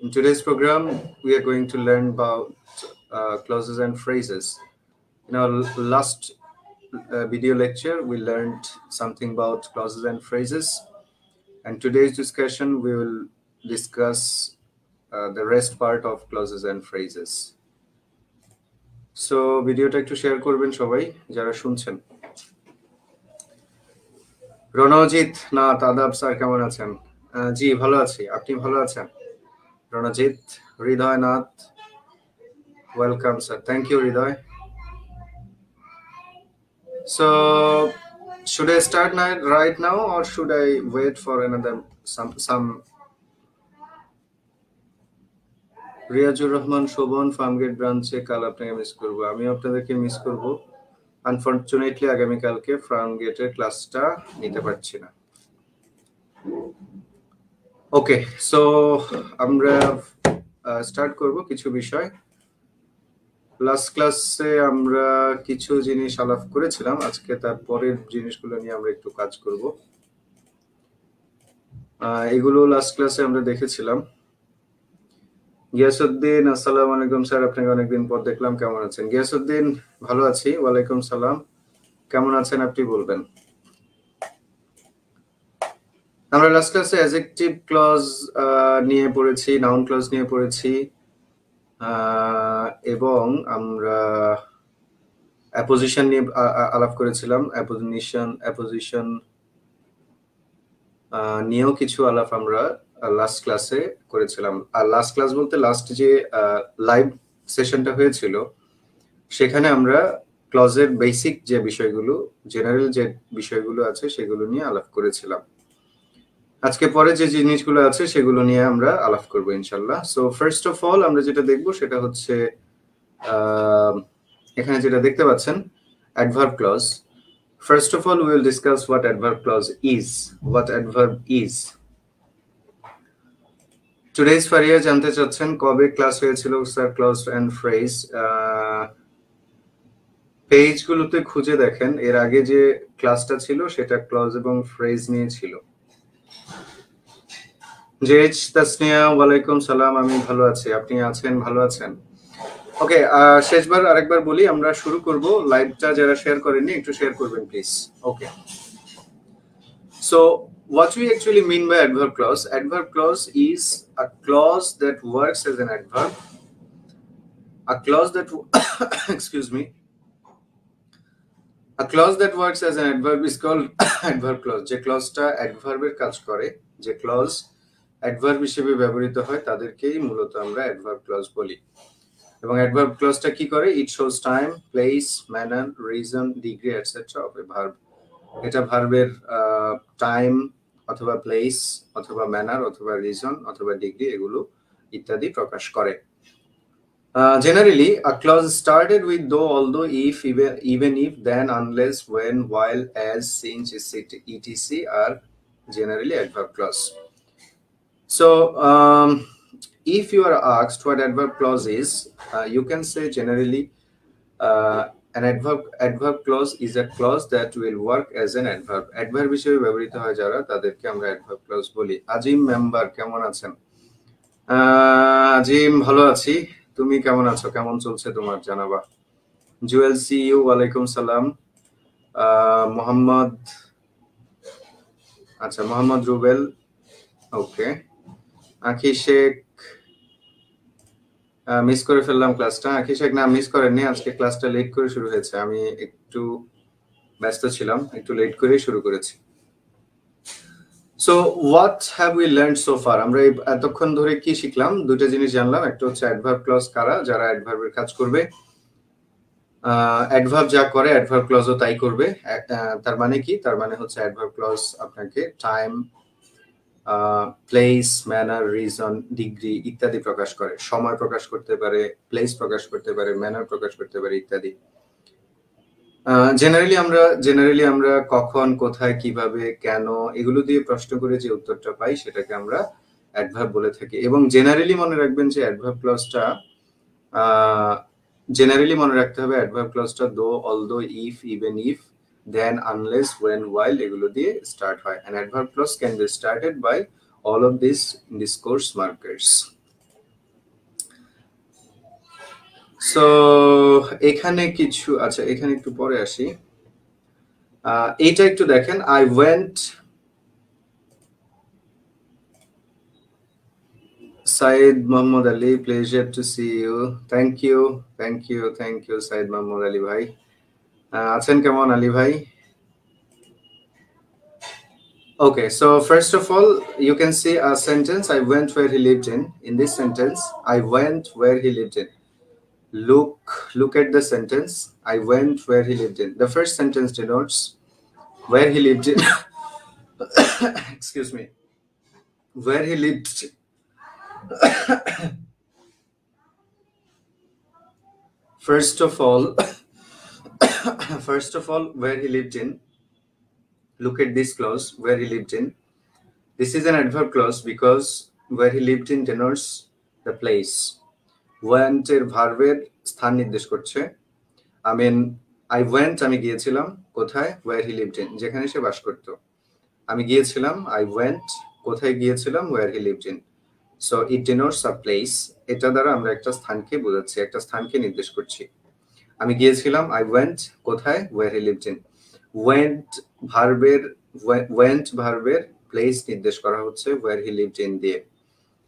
In today's program, we are going to learn about clauses and phrases. In our last video lecture, we learned something about clauses and phrases. And today's discussion, we will discuss the rest part of clauses and phrases. So, ভিডিওটা একটু share করবেন সবাই যারা শুনছেন। রণজিৎ নাথ আদাব sir কেমন আছেন? জি ভালো আছি, আপনি ভালো আছেন? Ranjit, Hriday Nath, welcome sir. Thank you Hriday. So, should I start right now or should I wait for another some? Riazur Rahman Shovon Farmgate ব্রাঞ্চে কাল আপনাকে মিস করব। আমি আপনাদেরকে মিস করব। আনফরচুনেটলি আগামীকালকে ফার্মগেটের ক্লাসটা নিতে পারছি না। ওকে, সো আমরা স্টার্ট করব কিছু বিষয়। লাস্ট ক্লাসে আমরা কিছু জিনিস আলাপ করেছিলাম, আজকে তার পরের জিনিসগুলো নিয়ে আমরা একটু কাজ করব। এগুলো লাস্ট ক্লাসে আমরা দেখেছিলাম। গিয়াসউদ্দিন, আসসালামু আলাইকুম স্যার, আপনাকে অনেকদিন পর দেখলাম, কেমন আছেন? গিয়াসউদ্দিন, ভালো আছি, ওয়ালাইকুম সালাম। কেমন আছেন আপনি বলবেন। আমরা লাস্ট ক্লাসে অ্যাডজেক্টিভ ক্লজ নিয়ে পড়েছি, নাউন ক্লজ নিয়ে পড়েছি, এবং আমরা অ্যাপোজিশন নিয়ে আলাপ করেছিলাম। অ্যাপোজিশন নিয়েও কিছু আলাপ আমরা লাস্ট ক্লাসে করেছিলাম। আর লাস্ট ক্লাস বলতে লাস্ট যে লাইভ সেশনটা হয়েছিল সেখানে আমরা ক্লজের বেসিক যে বিষয়গুলো, জেনারেল যে বিষয়গুলো আছে সেগুলো নিয়ে আলাপ করেছিলাম। আজকে পরে যে জিনিসগুলো আছে সেগুলো নিয়ে আমরা আলাপ করবো ইনশাল্লাহ। সো ফার্স্ট অফ অল আমরা যেটা দেখবো সেটা হচ্ছে এখানে যেটা দেখতে পাচ্ছেন adverb clause. First of all, we will discuss what adverb clause is. What adverb is. Today's Faria জানতে চাচ্ছেন কবে ক্লাস হয়েছিল স্যার ক্লজ এন্ড ফ্রেজ। পেজগুলোতে খুঁজে দেখেন এর আগে যে ক্লাসটা ছিল সেটা ক্লজ এবং ফ্রেজ নিয়ে ছিল। জেজ তাসনিয়া, ওয়ালাইকুম সালাম, আমি ভালো আছি, আপনি আছেন? ভালো আছেন? ওকে, শেষবার আরেকবার বলি, আমরা শুরু করব। লাইভটা যারা শেয়ার করেননি একটু শেয়ার করবেন please. Okay, so what we actually mean by adverb clause? Adverb clause is a clause that works as an adverb. A clause that excuse me. A clause that works as an adverb is called adverb clause. যে ক্লজটা অ্যাডভার্বের কাজ করে, যে clause adverb হিসেবে ব্যবহৃত হয় তাদেরকেই মূলত আমরা অ্যাডভার্ব ক্লজ বলি। এবং অ্যাডভার্ব ক্লজটা কি করে? It shows time, place, manner, reason, degree etcetera of A verb. এটা ভার্বের টাইম অথবা প্লেস অথবা ম্যানার অথবা রিজন অথবা ডিগ্রি এগুলো ইত্যাদি প্রকাশ করে। Generally, a clause started with though, although, if, even if, then, unless, when, while, as, since, etc. are generally adverb clause. So, if you are asked what adverb clause is, you can say generally an adverb clause is a clause that will work as an adverb. Adverb হিসেবে ব্যবহৃত হয় যারা তাদেরকে আমরা adverb clause বলি। আজিম member কেমন আছেন? আজিম, ভালো আছি, তুমি কেমন আছো? কেমন চলছে তোমার জানাবা। জুয়েল সিইউ, ওয়ালাইকুম সালাম। মোহাম্মদ, আচ্ছা মোহাম্মদ রুবেল, ওকে। আখি শেখ, মিস করে ফেললাম ক্লাসটা। আখি শেখ না, মিস করেননি, আজকে ক্লাসটা লেট করে শুরু হয়েছে, আমি একটু ব্যস্ত ছিলাম, একটু লেট করে শুরু করেছি। So what have we learned so far? আমরা এতক্ষণ ধরে কি শিখলাম? দুটো জিনিস জানলাম। একটা হচ্ছে অ্যাডভার্ব ক্লজ কারা, যারা অ্যাডভার্বের কাজ করবে। অ্যাডভার্ব যা করে অ্যাডভার্ব ক্লজও তাই করবে। তার মানে কি? তার মানে হচ্ছে অ্যাডভার্ব ক্লজ আপনাকে time, place, manner, reason, degree ইত্যাদি প্রকাশ করে। সময় প্রকাশ করতে পারে, প্লেস প্রকাশ করতে পারে, ম্যানার প্রকাশ করতে পারে ইত্যাদি। জেনারেলি আমরা কখন, কোথায়, কিভাবে, কেন এগুলো দিয়ে প্রশ্ন করে যে উত্তরটা পাই সেটাকে আমরা অ্যাডভার্ব বলে থাকি। এবং জেনারেলি মনে রাখবেন যে অ্যাডভার্ব ক্লজটা জেনারেলি মনে রাখতে হবে অ্যাডভার্ব ক্লজটা though, although, if, even if, then, unless, when, while এগুলো দিয়ে স্টার্ট হয়। An adverb clause can be started by all of these discourse markers. সো এখানে কিছু আচ্ছা এখানে একটু পরে আসি এইটা একটু দেখেন I went Said Mohammad Ali, pleasure to see you. Thank you, Said Mohammad Ali ভাই আছেন কেমন আলী ভাই Okay, so first of all, you can see a sentence I went where he lived in. In this sentence, I went where he lived in. Look at the sentence. I went where he lived in. The first sentence denotes where he lived in. Excuse me. Where he lived. First of all, where he lived in. Look at this clause, where he lived in. This is an adverb clause because where he lived in denotes the place. Went এর ভার্বের স্থান নির্দেশ করছে I mean I went আমি গিয়েছিলাম কোথায় where he lived in যেখানে সে বাস করত আমি গিয়েছিলাম I went কোথায় গিয়েছিলাম where he lived in so it denotes a place এটা দ্বারা আমরা একটা স্থানকে বোঝাচ্ছি একটা স্থানকে নির্দেশ করছি আমি গিয়েছিলাম I went কোথায় where he lived in went ভার্বের place নির্দেশ করা হচ্ছে where he lived in দিয়ে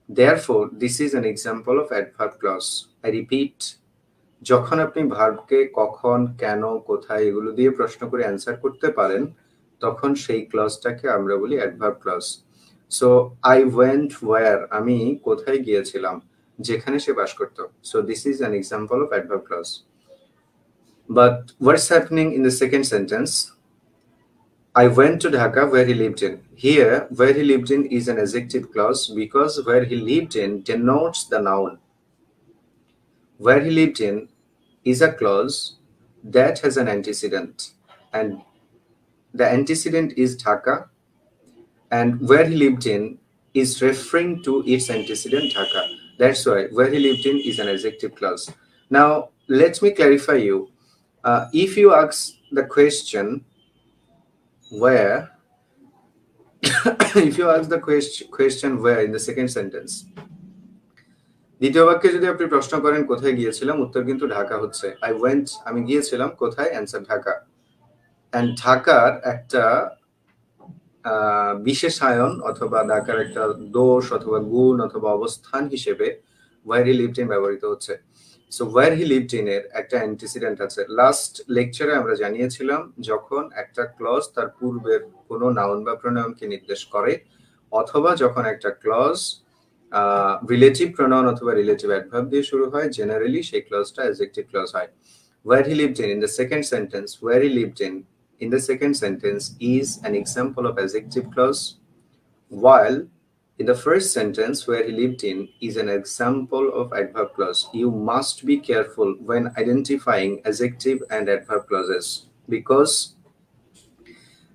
Therefore, this is an example of adverb clause. I repeat, যখন আপনি ভার্বকে কখন কেন কোথায় এগুলো দিয়ে প্রশ্ন করে অ্যানসার করতে পারেন তখন সেই ক্লজটাকে আমরা বলি adverb clause so I went where আমি কোথায় গিয়েছিলাম যেখানে সে বাস করত so this is an example of adverb clause but what's happening in the second sentence I went to Dhaka where he lived in. Here, where he lived in is an adjective clause because where he lived in denotes the noun. Where he lived in is a clause that has an antecedent, and the antecedent is Dhaka, and where he lived in is referring to its antecedent Dhaka. That's why where he lived in is an adjective clause. Now, let me clarify you. If you ask the question, where if you ask the question where in the second sentence দ্বিতীয় বাক্যে যদি আপনি প্রশ্ন করেন কোথায় গিয়েছিলাম উত্তর কিন্তু ঢাকা হচ্ছে I went আমি গিয়েছিলাম কোথায় অ্যানসার ঢাকা and ঢাকার একটা বিশেষায়ন অথবা ঢাকার একটা দোষ অথবা গুণ অথবা অবস্থান হিসেবে where he lived in ব্যবহৃত হচ্ছে so where he lived in এর একটা অ্যান্টিসিডেন্ট আছে লাস্ট লেকচারে আমরা জানিয়েছিলাম যখন একটা ক্লজ তার পূর্বের কোনো নাউন বা প্রোনাউনকে নির্দেশ করে অথবা যখন একটা ক্লজ রিলেটিভ প্রোনাউন অথবা রিলেটিভ অ্যাডভার্ব দিয়ে শুরু হয় জেনারেলি সেই ক্লজটা অ্যাডজেক্টিভ ক্লজ হয় where he lived in the second sentence where he lived in the second sentence is an example of adjective clause while in the first sentence where he lived in is an example of adverb clause. You must be careful when identifying adjective and adverb clauses because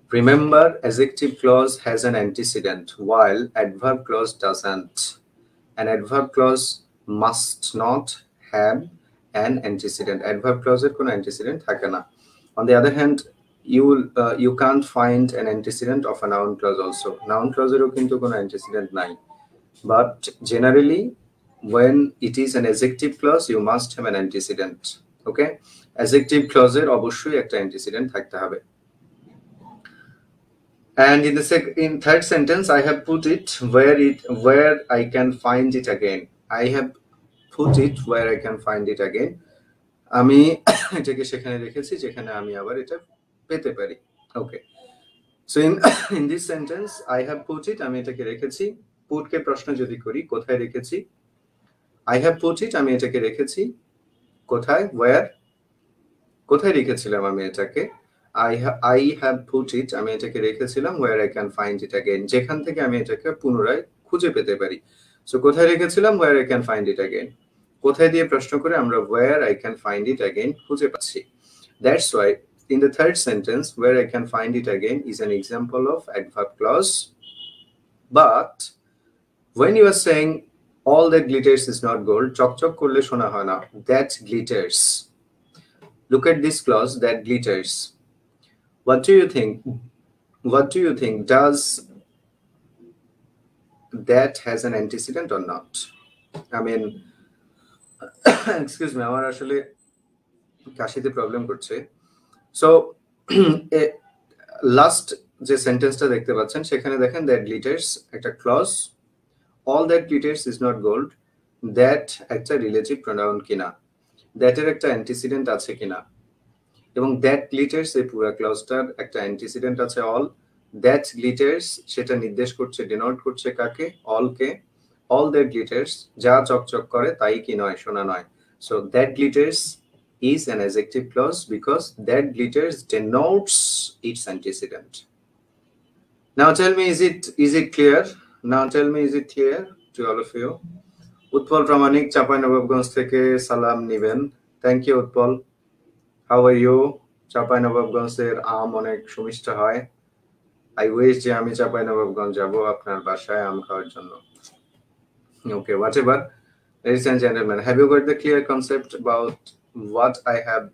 remember adjective clause has an antecedent while adverb clause doesn't. An adverb clause must not have an antecedent. Adverb clause এর কোনো antecedent থাকে না. On the other hand, you can't find an antecedent of a noun clause also. Noun clause এরও কিন্তু কোনো antecedent নাই. But generally, when it is an adjective clause, you must have an antecedent. Okay? Adjective clause এর অবশ্যই একটা antecedent থাকতে হবে. And in third sentence, I have put it where I can find it again. I have put it where I can find it again. আমি এটাকে সেখানে রেখেছি যেখানে আমি আবার এটা পেতে পারি okay so in this sentence I have put it আমি এটাকে রেখেছি পুটকে প্রশ্ন যদি করি কোথায় রেখেছি আই হ্যাভ পুট ইট আমি এটাকে রেখেছি কোথায় কোথায় রেখেছিলাম আমি এটাকে আই হ্যাভ পুট ইট আমি এটাকে রেখেছিলাম where I can find it again যেখান থেকে আমি এটাকে পুনরায় খুঁজে পেতে পারি সো কোথায় রেখেছিলাম where I can find it again কোথায় দিয়ে প্রশ্ন করে আমরা where I can find it again খুঁজে পাচ্ছি that's why in the third sentence where I can find it again is an example of adverb clause but when you are saying all that glitters is not gold চকচক করলে শোনা হয় না that glitters look at this clause that glitters what do you think does that has an antecedent or not I mean excuse me, আমার আসলে কাশিতে problem করছে। So last যে সেন্টেন্সটা দেখতে পাচ্ছেন সেখানে দেখেন দ্যাট গ্লিটার্স একটা clause, all that glitters is not gold, that একটা রিলেটিভ প্রোনাউন কিনা, দ্যাটের একটা অ্যান্টিসিডেন্ট আছে কিনা, এবং দ্যাট গ্লিটার্স এই পুরো ক্লজটার একটা অ্যান্টিসিডেন্ট আছে অল, দ্যাট গ্লিটার্স সেটা নির্দেশ করছে, ডিনোট করছে কাকে, অলকে, অল দ্যাট গ্লিটার্স যা চকচক করে তাই কি নয়, শোনা নয়। So that glitters is an adjective clause because that glitters denotes its antecedent. Now tell me, is it clear? Now tell me, is it clear to all of you? Utpal Pramanik Chapainawabganj থেকে সালাম নিবেন। Thank you Utpal. How are you? চাঁপাইনবাবগঞ্জের আম অনেক সুমিষ্ট হয়। I wish যে আমি চাঁপাইনবাবগঞ্জ যাব আপনার বাসায় আম খাওয়ার জন্য। ওকে, whatever. Ladies and gentlemen, have you got the clear concept about what I have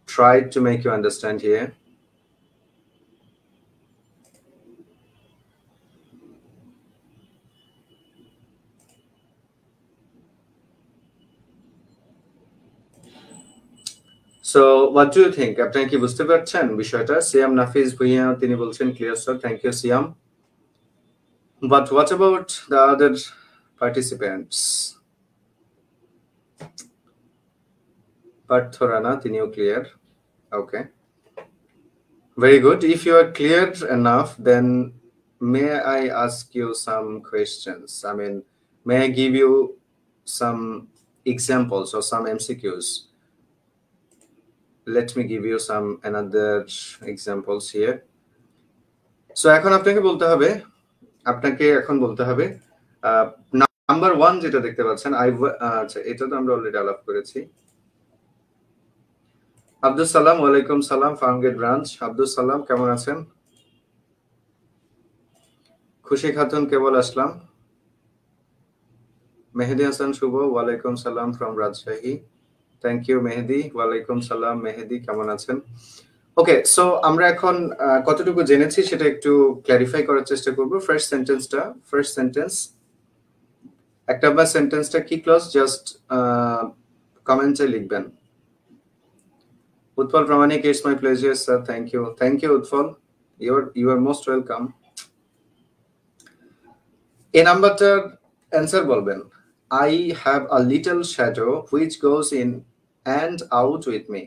tried to make you understand here? So what do you think? আপনারা কি বুঝতে পারছেন বিষয়টা? সিয়াম নাফিজ ভুঁইয়া তিনি বলছেন clear sir, thank you Siam. But what about the other participants? Partha Rana তিনিও clear. Okay, very good. If you are clear enough, then may I ask you some questions? I mean, may I give you some examples or some MCQs? Let me give you some another examples here. So এখন আপনাকে বলতে হবে, number 1 যেটা দেখতে পাচ্ছেন, আচ্ছা এটা তো আমরা অলরেডি আলাপ করেছি। আব্দুল সালাম, ওয়ালাইকুম সালাম, ফার্মগেট ব্রাঞ্চ। আব্দুল সালাম কেমন আছেন? খুশি খাতুন কেবল আসলাম। মেহেদি হাসান শুভ, ওয়ালাইকুম সালাম ফ্রম রাজশাহী। থ্যাংক ইউ মেহেদি, ওয়ালাইকুম সালাম মেহেদি, কেমন আছেন? ওকে, সো আমরা এখন কতটুকু জেনেছি সেটা একটু ক্ল্যারিফাই করার চেষ্টা করব। ফার্স্ট সেন্টেন্স, একটা বা সেন্টেন্সটা কি ক্লজ জাস্ট কমেন্টে লিখবেন। Utpal Pramanik, it's my pleasure sir, thank you Utpal, you are most welcome. এই নাম্বারটার অ্যান্সার বলবেন, I have a little shadow which goes in and out with me.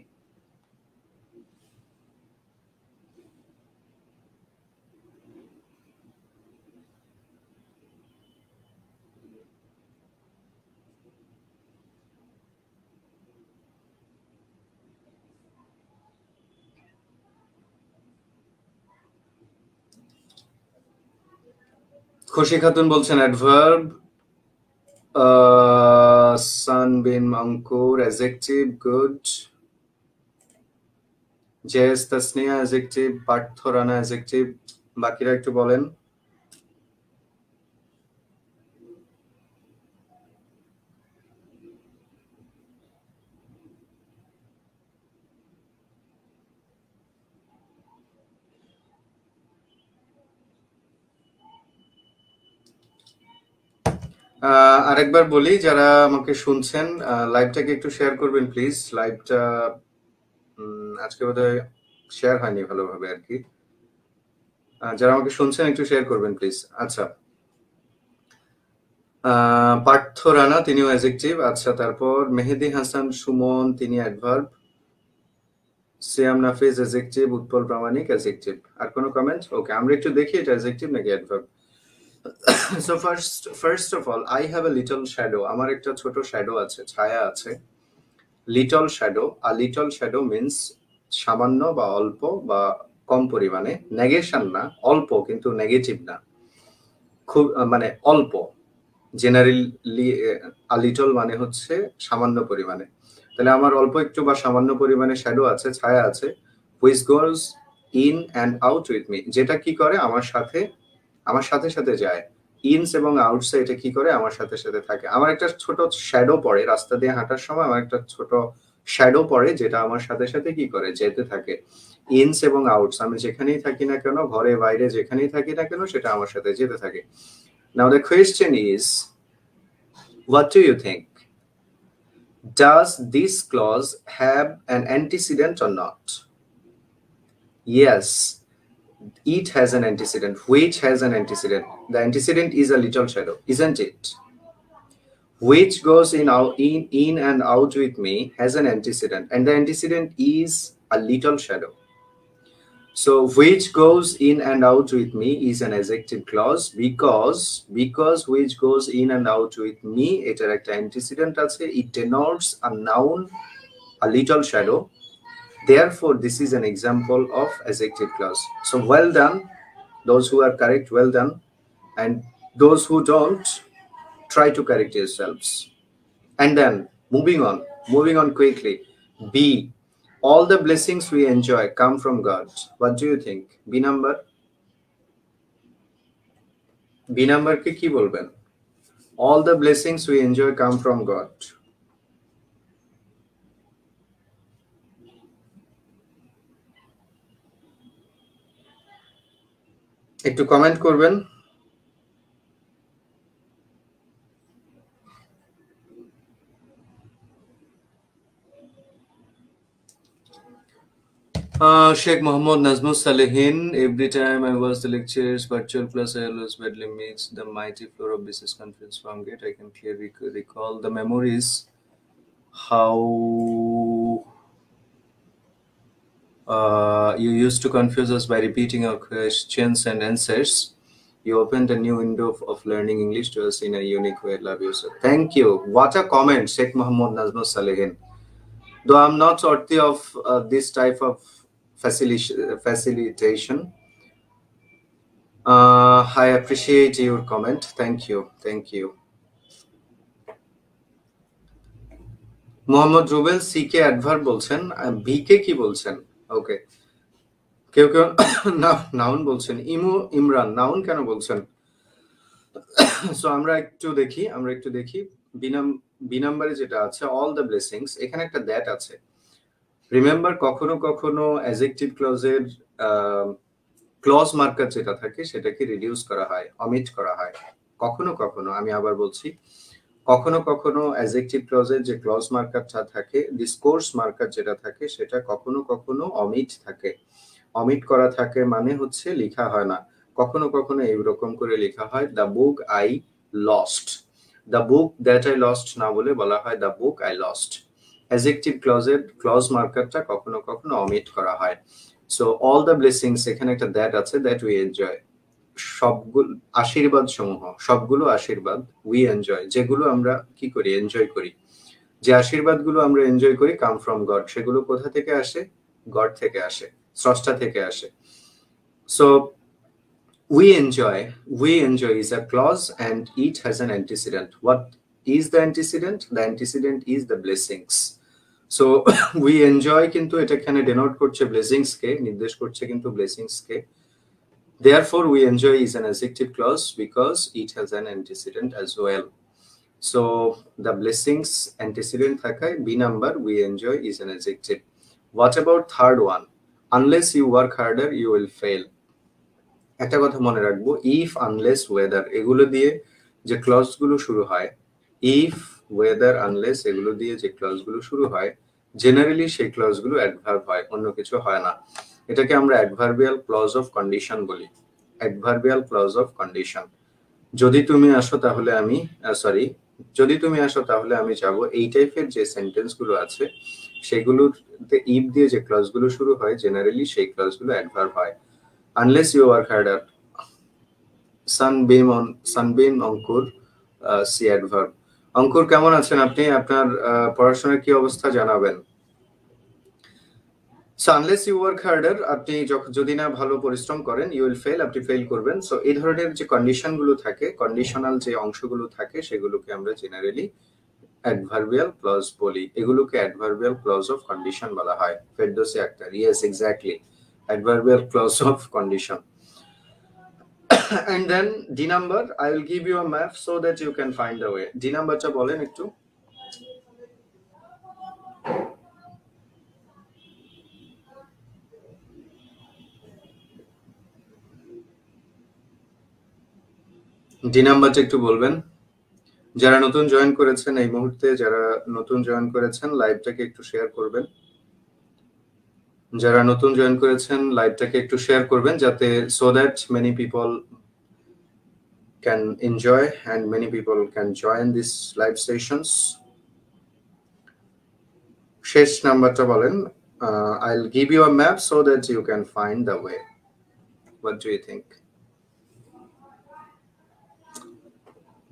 Khushi Khatun বলছেন adverb, Sunbeam Ankur adjective, good. জেস তাসনিয়া অ্যাডজেক্টিভ, পার্থ রানা অ্যাডজেক্টিভ, বাকিরা একটু বলেন। আরেকবার বলি, যারা আমাকে শুনছেন লাইভটাকে একটু শেয়ার করবেন প্লিজ। লাইভটা আজকে বোধহয় শেয়ার হয়নি ভালোভাবে আর কি। যারা আমাকে শুনছেন একটু শেয়ার করবেন প্লিজ। আচ্ছা, পার্থ রানা তিনিও অ্যাডজেক্টিভ। আচ্ছা, তারপর মেহেদি হাসান সুমন তিনি অ্যাডভার্ব, সিয়াম নাফিজ অ্যাডজেক্টিভ, উৎপল প্রামাণিক অ্যাডজেক্টিভ। আর কোনো কমেন্ট? ওকে, আমরা একটু দেখি এটা অ্যাডজেক্টিভ নাকি adverb. So first of all, I have a little shadow. আমার একটা ছোট শ্যাডো আছে, ছায়া আছে। লিটল শ্যাডো, আর লিটল শ্যাডো মিন্স সামান্য বা অল্প বা কম পরিমাণে, নেগেশন না, অল্প কিন্তু নেগেটিভ না, খুব মানে অল্প। জেনারেলি লিটল মানে হচ্ছে সামান্য পরিমাণে। তাহলে আমার অল্প একটু বা সামান্য পরিমাণে শ্যাডো আছে, ছায়া আছে, which goes in and out with me, যেটা কি করে আমার সাথে সাথে যায়। ইনস এবং আউটস এটা কি করে আমার সাথে সাথে থাকে। আমার একটা ছোট শ্যাডো পড়ে রাস্তা দিয়ে হাঁটার সময়, আমার একটা ছোট শ্যাডো পড়ে যেটা আমার সাথে সাথে কি করে, যেতে থাকে। ইনস এবং আউটস, আমি যেখানেই থাকি না কেন, ঘরে বাইরে যেখানেই থাকি না কেন, সেটা আমার সাথে যেতে থাকে। Now the question is, what do you think? Does this clause have an antecedent or not? Yes, it has an antecedent. Which has an antecedent? The antecedent is a little shadow, isn't it? Which goes in and out with me has an antecedent, and the antecedent is a little shadow. So which goes in and out with me is an adjective clause because which goes in and out with me এটার একটা antecedent আছে. It denotes a noun, a little shadow. Therefore, this is an example of adjective clause. So well done, those who are correct, well done, and those who don't, try to correct yourselves. And then moving on quickly. B, all the blessings we enjoy come from God. What do you think? B number ke ki bolben? All the blessings we enjoy come from God. একটু comment করবেন। Sheikh Mohammed Nazmus Salehin, every time I watch the lectures, virtual class, I always badly mix the mighty floor of business conference from Gate. I can clearly recall the memories, how you used to confuse us by repeating our questions and answers. You opened a new window of learning English to us in a unique way. Love you, sir. Thank you. What a comment, Sheikh Mohammed Nazmus Salehin. Though I'm not worthy of this type of facilitation, I appreciate your comment. Thank you. Thank you. Mohammad Rubel CK adverb বলছেন, BK কি বলছেন? Okay. কেউ কেউ noun বলছেন। Imran noun কেন বলছেন? So আমরা একটু দেখি বি নাম্বারে যেটা আছে অল দ্য ব্লেসিংস, এখানে একটা দ্যাট আছে। রিমেম্বার কখনো কখনো অ্যাডজেক্টিভ ক্লজের ক্লজ মার্কার যেটা থাকে সেটাকে রিডিউস করা হয়, অমিট করা হয়। কখনো কখনো, আমি আবার বলছি, কখনো কখনো অ্যাডজেক্টিভ ক্লজের যে ক্লজ মার্কারটা থাকে, ডিসকোর্স মার্কার যেটা থাকে, সেটা কখনো কখনো অমিট থাকে। অমিট করা থাকে মানে হচ্ছে লেখা হয় না। কখনো কখনো এইরকম করে লেখা হয় the book I lost, the book that I lost না বলে বলা হয় the book I lost. Adjective ক্লজের ক্লজ মার্কারটা কখনো কখনো অমিট করা হয়। সো অল দ্য ব্লেসিংস, এখানে একটা দ্যাট আছে, দ্যাট উই এনজয়, সবগুলো আশীর্বাদ সমূহ, সবগুলো আশীর্বাদ, উই এনজয়, যেগুলো আমরা কি করি, এনজয় করি, যে আশীর্বাদগুলো আমরা এনজয় করি, কাম ফ্রম গড। সেগুলো কোথা থেকে আসে? গড থেকে আসে, স্রষ্টা থেকে আসে। So we enjoy is a clause and it has an antecedent. What is the antecedent? The antecedent is the blessings. So we enjoy কিন্তু এটা এখানে ডেনোট করছে ব্লেসিংস কে, নির্দেশ করছে কিন্তু blessings K. Therefore we enjoy is an adjective clause because it has an antecedent as well. So the blessings antecedent থাকায় B number we enjoy is an adjective. What about third one? Unless you work harder you will fail. একটা কথা মনে রাখবো, if, unless, weather, এগুলো দিয়ে যে ক্লজগুলো শুরু হয়, ইফ, ওয়েদার, আনলেস, এগুলো দিয়ে যে ক্লজগুলো শুরু হয়, জেনারেলি সেই ক্লজগুলো অ্যাডভার্ব হয়, অন্য কিছু হয় না। এটাকে আমরা অ্যাডভার্বিয়াল ক্লজ অফ কন্ডিশন বলি, অ্যাডভার্বিয়াল ক্লজ অফ কন্ডিশন। যদি তুমি আসো তাহলে আমি যদি তুমি আসো তাহলে আমি যাব, এই টাইপের যে সেন্টেন্সগুলো আছে সেগুলোতে ইফ দিয়ে যে ক্লজগুলো শুরু হয়, জেনারেলি সেই ক্লজগুলো অ্যাডভার্ব হয়। Unless you work harder. Sunbeam Ankur, C adverb. Ankur কেমন আছেন আপনি? আপনার পড়াশোনার কি অবস্থা জানাবেন। So unless you work harder, আপনি যদি না ভালো পরিশ্রম করেন, ইউ উইল ফেল, আপনি ফেল করবেন। সো এই ধরনের যে কন্ডিশনগুলো থাকে, কন্ডিশনাল যে অংশগুলো থাকে, সেগুলোকে আমরা জেনারেলি অ্যাডভার্বিয়াল ক্লজ বলি। এগুলোকে অ্যাডভার্বিয়াল ক্লজ অফ কন্ডিশন বলা হয়। Ferdousi Akter, yes exactly, adverbial clause of condition. And then D number, I will give you a map so that you can find the way. D number cha bolen ekটু। D number টা একটু বলবেন। যারা নতুন join করেছেন এই মুহূর্তে, যারা নতুন জয়েন করেছেন লাইভটাকে একটু শেয়ার করবেন। যারা নতুন জয়েন করেছেন লাইভটাকে একটু শেয়ার করবেন, যাতে so that many people can enjoy and many people can join this live sessions. শেষ নাম্বারটা বলেন। I'll give you a map so that you can find the way. What do you think?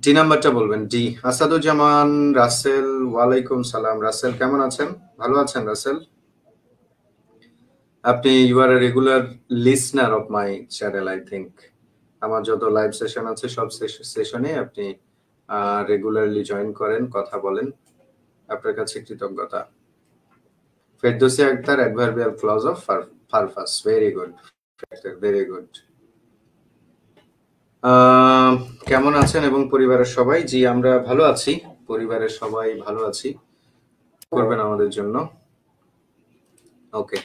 D নাম্বারটা বলবেন, D. Asaduzzaman Rasel, ওয়ালাইকুম সালাম। রাসেল কেমন আছেন? ভালো আছেন রাসেল? আপনি you are a regular listener of my channel I think. আমার যত লাইভ সেশন আছে সব সেশনে আপনি রেগুলারলি জয়েন করেন, কথা বলেন। আপনার কাছে কৃতজ্ঞতা। Ferdousi Akter, adverbial clause of purpose. Very good, very good. কেমন আছেন এবং পরিবারের সবাই? জি আমরা ভালো আছি, পরিবারের সবাই ভালো আছি। করবেন আমাদের জন্য। ওকে,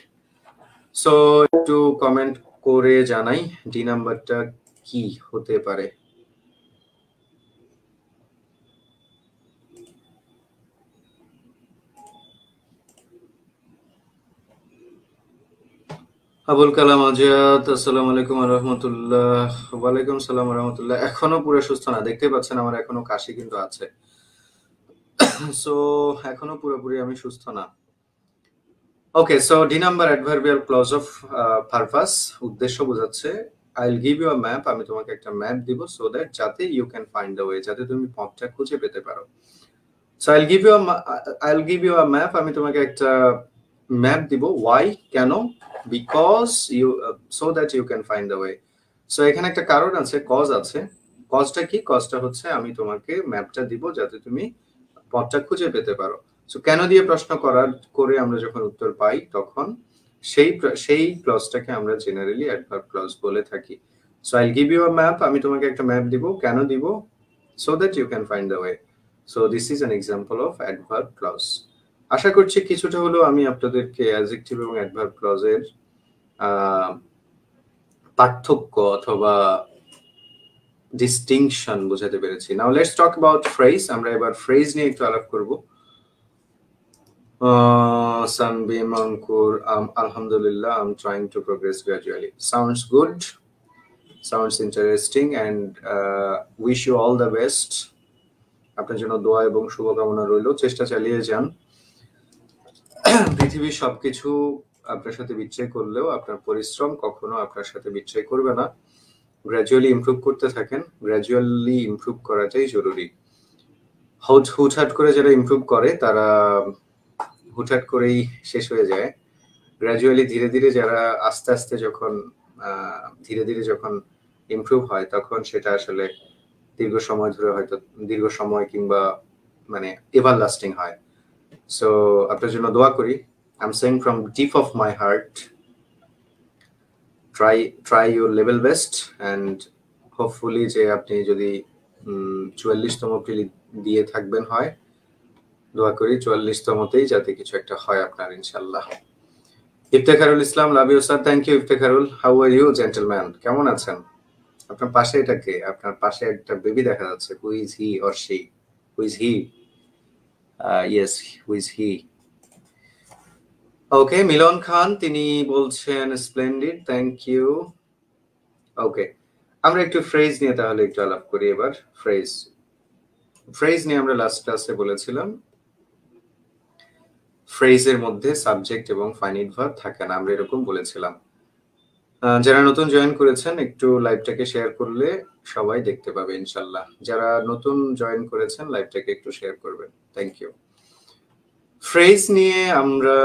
সো একটু কমেন্ট করে জানাই ডি নাম্বারটা কি হতে পারে। আবুল কালাম আজাদ, আসসালামু আলাইকুম ওয়া রাহমাতুল্লাহ। ওয়ালাইকুম সালাম ওয়া রাহমাতুল্লাহ। এখনো পুরো সুস্থ না, দেখতে পাচ্ছেন আমার এখনো কাশি কিন্তু আছে, সো এখনো পুরোপুরি আমি সুস্থ না। Okay, so D number adverbial clause of purpose, উদ্দেশ্য বোঝাচ্ছে। আইল গিভ ইউ আ ম্যাপ, আমি তোমাকে একটা ম্যাপ দিব, সো দ্যাট যাতে you can find the way, যাতে তুমি পথটা খুঁজে পেতে পারো। সো আইল গিভ ইউ আ ম্যাপ, আমি তোমাকে একটা ম্যাপ দিব। ওয়াই, কেন? Because you, so that you can find the way. So এখানে একটা কারণ আছে, কজ আছে। কজটা কি? কজটা হচ্ছে আমি তোমাকে ম্যাপটা দিব যাতে তুমি পথটা খুঁজে পেতে পারো। সো কেন দিয়ে প্রশ্ন করে আমরা যখন উত্তর পাই তখন সেই ক্লজটাকে আমরা জেনারেলি অ্যাডভার্ব ক্লজ বলে থাকি। সো আইল গিভ ইউ আ ম্যাপ, আমি তোমাকে একটা ম্যাপ দিব। কেন দিব? So that you can find the way. So this is an example of adverb clause. আশা করছি কিছুটা হলেও আমি আপনাদেরকে অ্যাডজেক্টিভ এবং অ্যাডভার্ব ক্লজের পার্থক্য অথবা ডিস্টিংশন বোঝাতে পেরেছি। Now let's talk about phrase. আমরা এবার ফ্রেজ নিয়ে একটু আলাপ করব। Sunbeam, Ankur, Alhamdulillah, I'm trying to progress gradually. Sounds good, sounds interesting, and wish you all the best. আপনার জন্য দোয়া এবং শুভকামনা রইল। চেষ্টা চালিয়ে যান। পৃথিবীর সবকিছু আপনার সাথে বিচ্ছয় করলেও আপনার পরিশ্রম কখনো আপনার সাথে বিচ্ছয় করবে না। গ্র্যাজুয়ালি ইমপ্রুভ করতে থাকেন। গ্র্যাজুয়ালি ইমপ্রুভ করাটাই জরুরি। হুটহাট করে যারা ইমপ্রুভ করে তারা হুটহাট করেই শেষ হয়ে যায়। গ্র্যাজুয়ালি ধীরে ধীরে যারা আস্তে আস্তে যখন ধীরে ধীরে যখন ইমপ্রুভ হয় তখন সেটা আসলে দীর্ঘ সময় ধরে, হয়তো দীর্ঘ সময় কিংবা মানে এভার লাস্টিং হয়। সো আপনার জন্য দোয়া করি। I am saying from deep of my heart, try your level best, and hopefully যে আপনি যদি 44তম প্রিলি দিয়ে থাকবেন হয়, দোয়া করি 44তমতেই যাতে কিছু একটা হয় আপনার ইনশাল্লাহ। Iftekharul Islam, love you sir. Thank you Iftekharul. How are you gentleman? কেমন আছেন? আপনার পাশে এটা কে? আপনার পাশে একটা বেবি দেখা যাচ্ছে। Who is he or she? Who is he? Yes, who is he? Okay, Milon Khan তিনি বলছেন স্প্লেন্ডিড, থ্যাংক ইউ। ওকে, আমরা একটু ফ্রেজ নিয়ে তাহলে একটু আলাপ করি এবার। ফ্রেজ নিয়ে আমরা লাস্ট ক্লাসে বলেছিলাম ফ্রেজের মধ্যে সাবজেক্ট এবং ফাইনাইট ভার্ব থাকে না, আমরা এরকম বলেছিলাম। যারা নতুন জয়েন করেছেন একটু লাইভটাকে শেয়ার করলে সবাই দেখতে পাবে ইনশাল্লাহ। যারা নতুন জয়েন করেছেন লাইভটাকে একটু শেয়ার করবেন, থ্যাংক ইউ। ফ্রেজ নিয়ে আমরা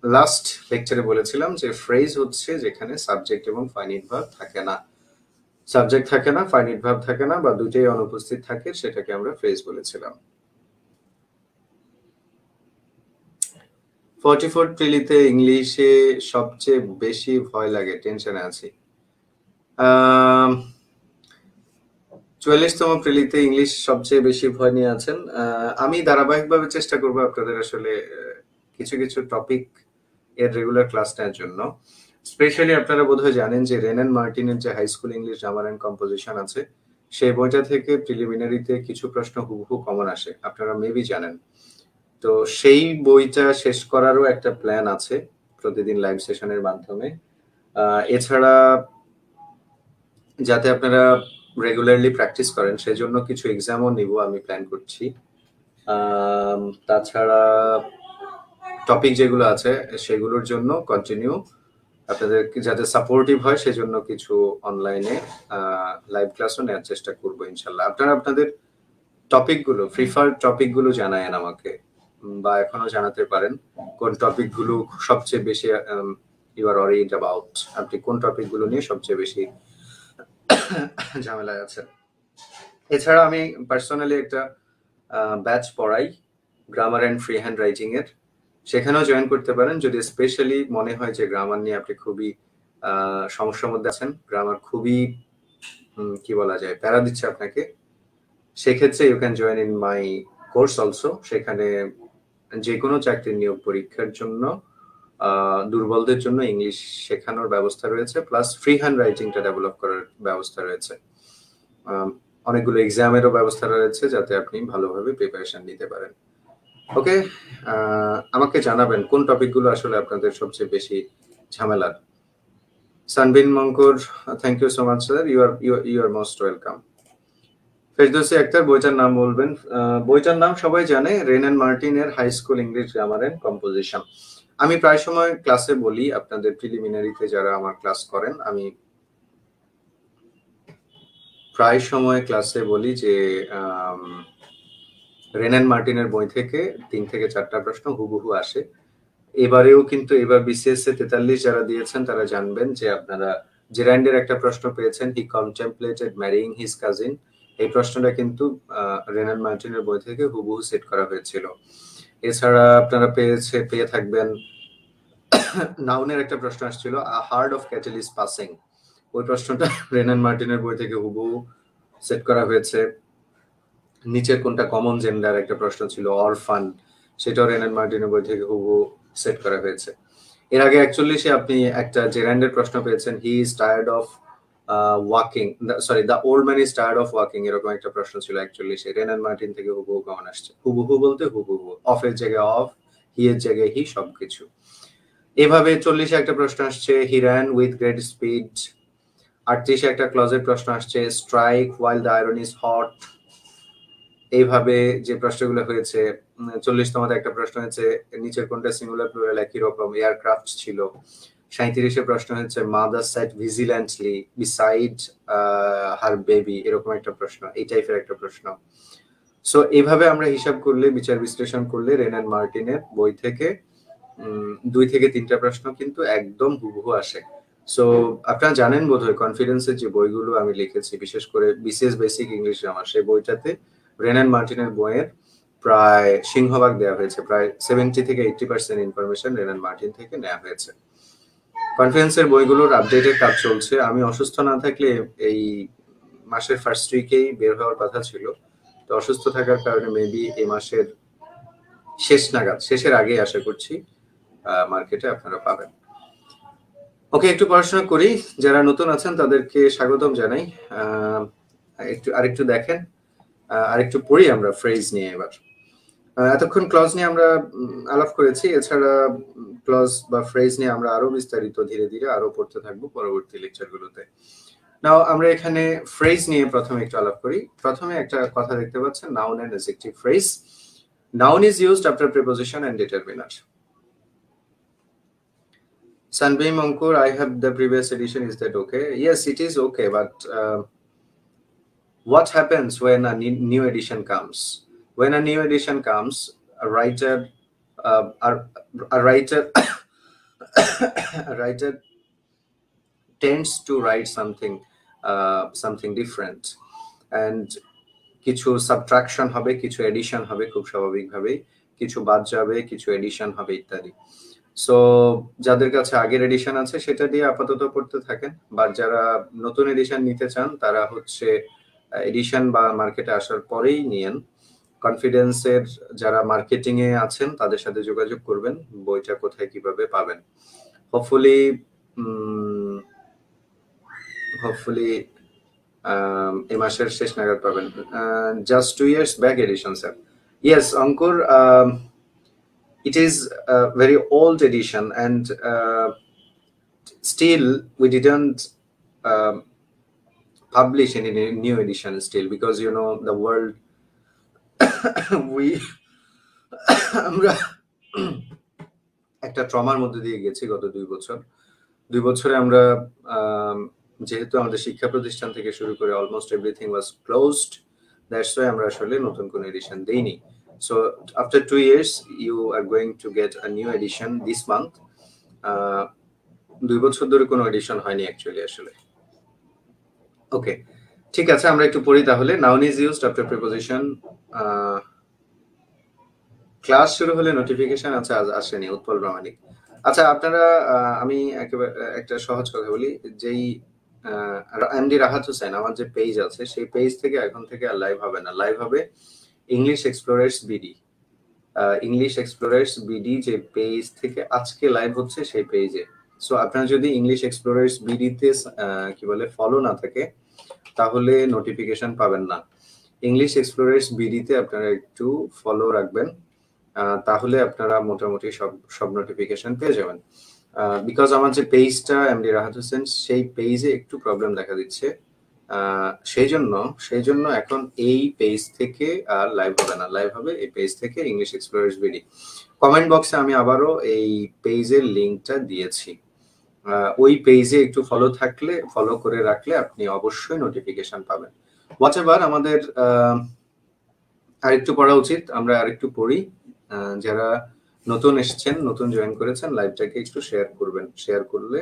লাস্ট লেকচারে বলেছিলাম যে ফ্রেজ হচ্ছে যেখানে সাবজেক্ট এবং ফাইনাইট ভার্ব থাকে না। সাবজেক্ট থাকে না, ফাইনাইট ভার্ব থাকে না, বা দুটোই অনুপস্থিত থাকে, সেটাকে আমরা ফ্রেজ বলেছিলাম। 44 প্রিলিতে ইংলিশে সবচেয়ে বেশি ভয় লাগে, টেনশনে আছি। 44তম প্রিলিতে ইংলিশ সবচেয়ে বেশি ভয় নিয়ে আছেন। আমি ধারাবাহিকভাবে চেষ্টা করবো আপনাদের আসলে কিছু কিছু টপিক এর রেগুলার ক্লাস নেওয়ার জন্য। স্পেশালি আপনারা বোধহয় জানেন যে রেন এন্ড মার্টিনের যে high school English grammar and composition আছে সেই বইটা থেকে প্রিলিমিনারিতে কিছু প্রশ্ন হুবহু কমন আসে, আপনারা মেবি জানেন। তো সেই বইটা শেষ করারও একটা প্ল্যান আছে প্রতিদিন লাইভ সেশনের মাধ্যমে। এছাড়া যাতে আপনারা রেগুলারলি প্র্যাকটিস করেন সেজন্য কিছু এক্সামও নিব আমি প্ল্যান করছি। তাছাড়া টপিক যেগুলো আছে সেগুলোর জন্য কন্টিনিউ আপনাদের যাতে সাপোর্টিভ হয় সেজন্য কিছু অনলাইনে লাইভ ক্লাসও নেওয়ার চেষ্টা করবো ইনশাল্লাহ। আপনারা আপনাদের টপিকগুলো প্রিফার্ড টপিকগুলো জানায়েন আমাকে, বা এখনো জানাতে পারেন কোন টপিকগুলো সবচেয়ে বেশি ইউ আর ওয়ারিড অ্যাবাউট, আপনি কোন টপিকগুলো নিয়ে সবচেয়ে বেশি ঝামেলায় আছেন। এছাড়া আমি পার্সোনালি একটা ব্যাচ পড়াই grammar and free hand writing এর, সেখানেও জয়েন করতে পারেন যদি স্পেশালি মনে হয় যে গ্রামার নিয়ে আপনি খুবই সমস্যার মধ্যে আছেন, গ্রামার খুবই কি বলা যায় প্যারা দিচ্ছে আপনাকে, সেক্ষেত্রে you can join in my course also. সেখানে যে কোনো চাকরির নিয়োগ পরীক্ষার জন্য দুর্বলদের জন্য ইংলিশ শেখানোর ব্যবস্থা রয়েছে, প্লাস ফ্রি হ্যান্ড রাইটিংটা ডেভেলপ করার ব্যবস্থা রয়েছে, অনেকগুলো এক্সামেরও ব্যবস্থা রয়েছে যাতে আপনি ভালোভাবে প্রিপারেশন নিতে পারেন। ওকে, আমাকে জানাবেন কোন টপিকগুলো আসলে আপনাদের সবচেয়ে বেশি ঝামেলার। সানবিন মঙ্কুর, thank you so much sir, you are most welcome. Ferdousi Akter, বইটার নাম বলবেন? বইটার নাম সবাই জানে, রেন অ্যান্ড মার্টিনের high school English grammar and composition. আমি প্রায় সময় ক্লাসে বলি, আপনাদের প্রিলিমিনারিতে যারা আমার ক্লাস করেন, আমি প্রায় সময় ক্লাসে বলি যে রেন অ্যান্ড মার্টিনের বই থেকে 3 থেকে 4টা প্রশ্ন হুবহু আসে। এবারেও কিন্তু এবার বিসিএস এ 43 যারা দিয়েছেন তারা জানবেন যে আপনারা জেরান্ডের একটা প্রশ্ন পেয়েছেন, হি কন্টেম্পলেটেড ম্যারিং হিজ কাজিন। এই প্রশ্নটা কিন্তু রেন অ্যান্ড মার্টিনের বই থেকে হুবহু সেট করা হয়েছিল। এছাড়া আপনারা পেয়ে থাকবেন নাউনের একটা প্রশ্ন আসছিল, a herd of cattle is passing. ওই প্রশ্নটা রেন অ্যান্ড মার্টিনের বই থেকে হুবহু সেট করা হয়েছে। নিচের কোনটা কমন জেন্ডার একটা প্রশ্ন ছিল, অরফান, সেটাও রেন অ্যান্ড মার্টিনের বই থেকে হুবহু সেট করা হয়েছে। এর আগে 41-এ আপনি একটা জেরান্ডের প্রশ্ন পেয়েছেন, he is tired of walking, sorry the old man is tired of walking, এরকম একটা প্রশ্ন ছিল 41-এ, রেন অ্যান্ড মার্টিন থেকে হুবহু কমন আসছে। হুবহু বলতে হুবহু, অফের জায়গায় অফ, হি এর জায়গায় হি, সবকিছু। এভাবে 40-এ একটা প্রশ্ন আসছে, he ran with great speed. 38-এ একটা ক্লজের প্রশ্ন আসছে, strike while the iron is hot. এইভাবে যে প্রশ্নগুলো হয়েছে, 40তমতে একটা প্রশ্ন হয়েছে, নিচের কোনটা সিঙ্গুলার প্লুরাল একই রকম, এয়ারক্রাফট ছিল। 37-এ প্রশ্ন হচ্ছে, mother sat vigilantly beside her baby, এরকম একটা প্রশ্ন, এই টাইপের একটা প্রশ্ন। সো এইভাবে আমরা হিসাব করলে, বিচার বিশ্লেষণ করলে রেন অ্যান্ড মার্টিনের বই থেকে 2 থেকে 3টা প্রশ্ন কিন্তু একদম হুবহু আসে। সো আপনারা জানেন বোধহয় কনফিডেন্সের যে বইগুলো আমি লিখেছি, বিশেষ করে বিসিএস বেসিক ইংলিশ গ্রামার, সেই বইটাতে রেন অ্যান্ড মার্টিনের বইয়ের প্রায় সিংহভাগ দেওয়া হয়েছে, প্রায় 70 থেকে 80% ইনফরমেশন রেন অ্যান্ড মার্টিন থেকে নেওয়া হয়েছে। কনফিডেন্সের বইগুলোর আপডেটের কাজ চলছে। আমি অসুস্থ না থাকলে এই মাসের ফার্স্ট উইকেই বের হওয়ার কথা ছিল, তো অসুস্থ থাকার কারণে মেবি এই মাসের শেষের আগেই আশা করছি মার্কেটে আপনারা পাবেন। ওকে, একটু পড়াশোনা করি, যারা নতুন আছেন তাদেরকে স্বাগতম জানাই। আরেকটু দেখেন, আরেকটু পড়ি আমরা ফ্রেজ নিয়ে। এবার এতক্ষণ ক্লজ নিয়ে আমরা আলাপ করেছি, এছাড়া ক্লজ বা ফ্রেজ নিয়ে আমরা আরো বিস্তারিত ধীরে ধীরে আরো পড়তে থাকবো পরবর্তী লেকচারগুলোতে। নাও আমরা এখানে ফ্রেজ নিয়ে প্রথমে একটু আলাপ করি। প্রথমে একটা কথা দেখতে পাচ্ছেন, noun and adjective phrase. Noun is used after preposition and determiner. Sunbeam Ankur, I have the previous edition. Is that okay? Yes, it is okay. But what happens when a new edition comes? When a new edition comes, a writer a writer tends to write something different, and কিছু subtraction হবে, কিছু addition হবে, খুব স্বাভাবিকভাবেই কিছু বাদ যাবে, কিছু এডিশন হবে ইত্যাদি। সো যাদের কাছে আগের এডিশন আছে সেটা দিয়ে আপাতত পড়তে থাকেন, বা যারা নতুন এডিশন নিতে চান তারা হচ্ছে এডিশন বা মার্কেটে আসার পরেই নিয়েন। কনফিডেন্সের যারা মার্কেটিং এ আছেন তাদের সাথে যোগাযোগ করবেন, বইটা কোথায় কিভাবে পাবেন। হোপফুলি এই মাসের শেষ নাগাদ পাবেন। Just 2 years back edition sir. Yes Ankur, it is a very old edition and still we didn't um, publish any new edition still because you know the world we আমরা একটা ট্রমার মধ্যে দিয়ে গেছি গত 2 বছর। 2 বছরে আমরা যেহেতু আমাদের শিক্ষা প্রতিষ্ঠান থেকে শুরু করে almost everything was closed, that's why আমরা আসলে নতুন কোনো এডিশন দেইনি। So after 2 years you are going to get a new edition this month. 2 বছর ধরে কোনো এডিশন হয়নি অ্যাকচুয়ালি আসলে। ওকে, ঠিক আছে, আমরা একটু পড়ি তাহলে। Noun is used after preposition. Class শুরু হলে নোটিফিকেশন আচ্ছা আজ আসেনি, উৎপল প্রামাণিক। আচ্ছা আপনারা, আমি একেবারে একটা সহজ কথা বলি, যেই এমডি রাহাত হোসেন আমার যে পেজ আছে সেই পেজ থেকে এখন থেকে আর লাইভ হবে না, লাইভ হবে English Explorers BD. English Explorers BD যে পেজ থেকে আজকে লাইভ হচ্ছে সেই পেজে। সো আপনারা যদি ইংলিশ এক্সপ্লোরার্স বিডিতে কি বলে ফলো না থাকে তাহলে নোটিফিকেশন পাবেন না। ইংলিশ এক্সপ্লোরার্স বিডিতে আপনারা একটু ফলো রাখবেন, তাহলে আপনারা মোটামুটি সব নোটিফিকেশন পেয়ে যাবেন। বিকজ আমার যে পেজটা এমডি রাহাত হোসেন সেই পেজে একটু প্রবলেম দেখা দিচ্ছে, সেই জন্য এখন এই পেজ থেকে আর লাইভ হবে না, লাইভ হবে এই পেজ থেকে ইংলিশ এক্সপ্লোরার্স বিডি। কমেন্ট বক্সে আমি আবারও এই পেজের লিঙ্কটা দিয়েছি, ওই পেজে একটু ফলো করে রাখলে আপনি অবশ্যই নোটিফিকেশন পাবেন। হোয়াটএভার, আমাদের আরেকটু পড়া উচিত, আমরা আরেকটু পড়ি। যারা নতুন এসেছেন, নতুন জয়েন করেছেন, লাইভটাকে একটু শেয়ার করবেন, শেয়ার করলে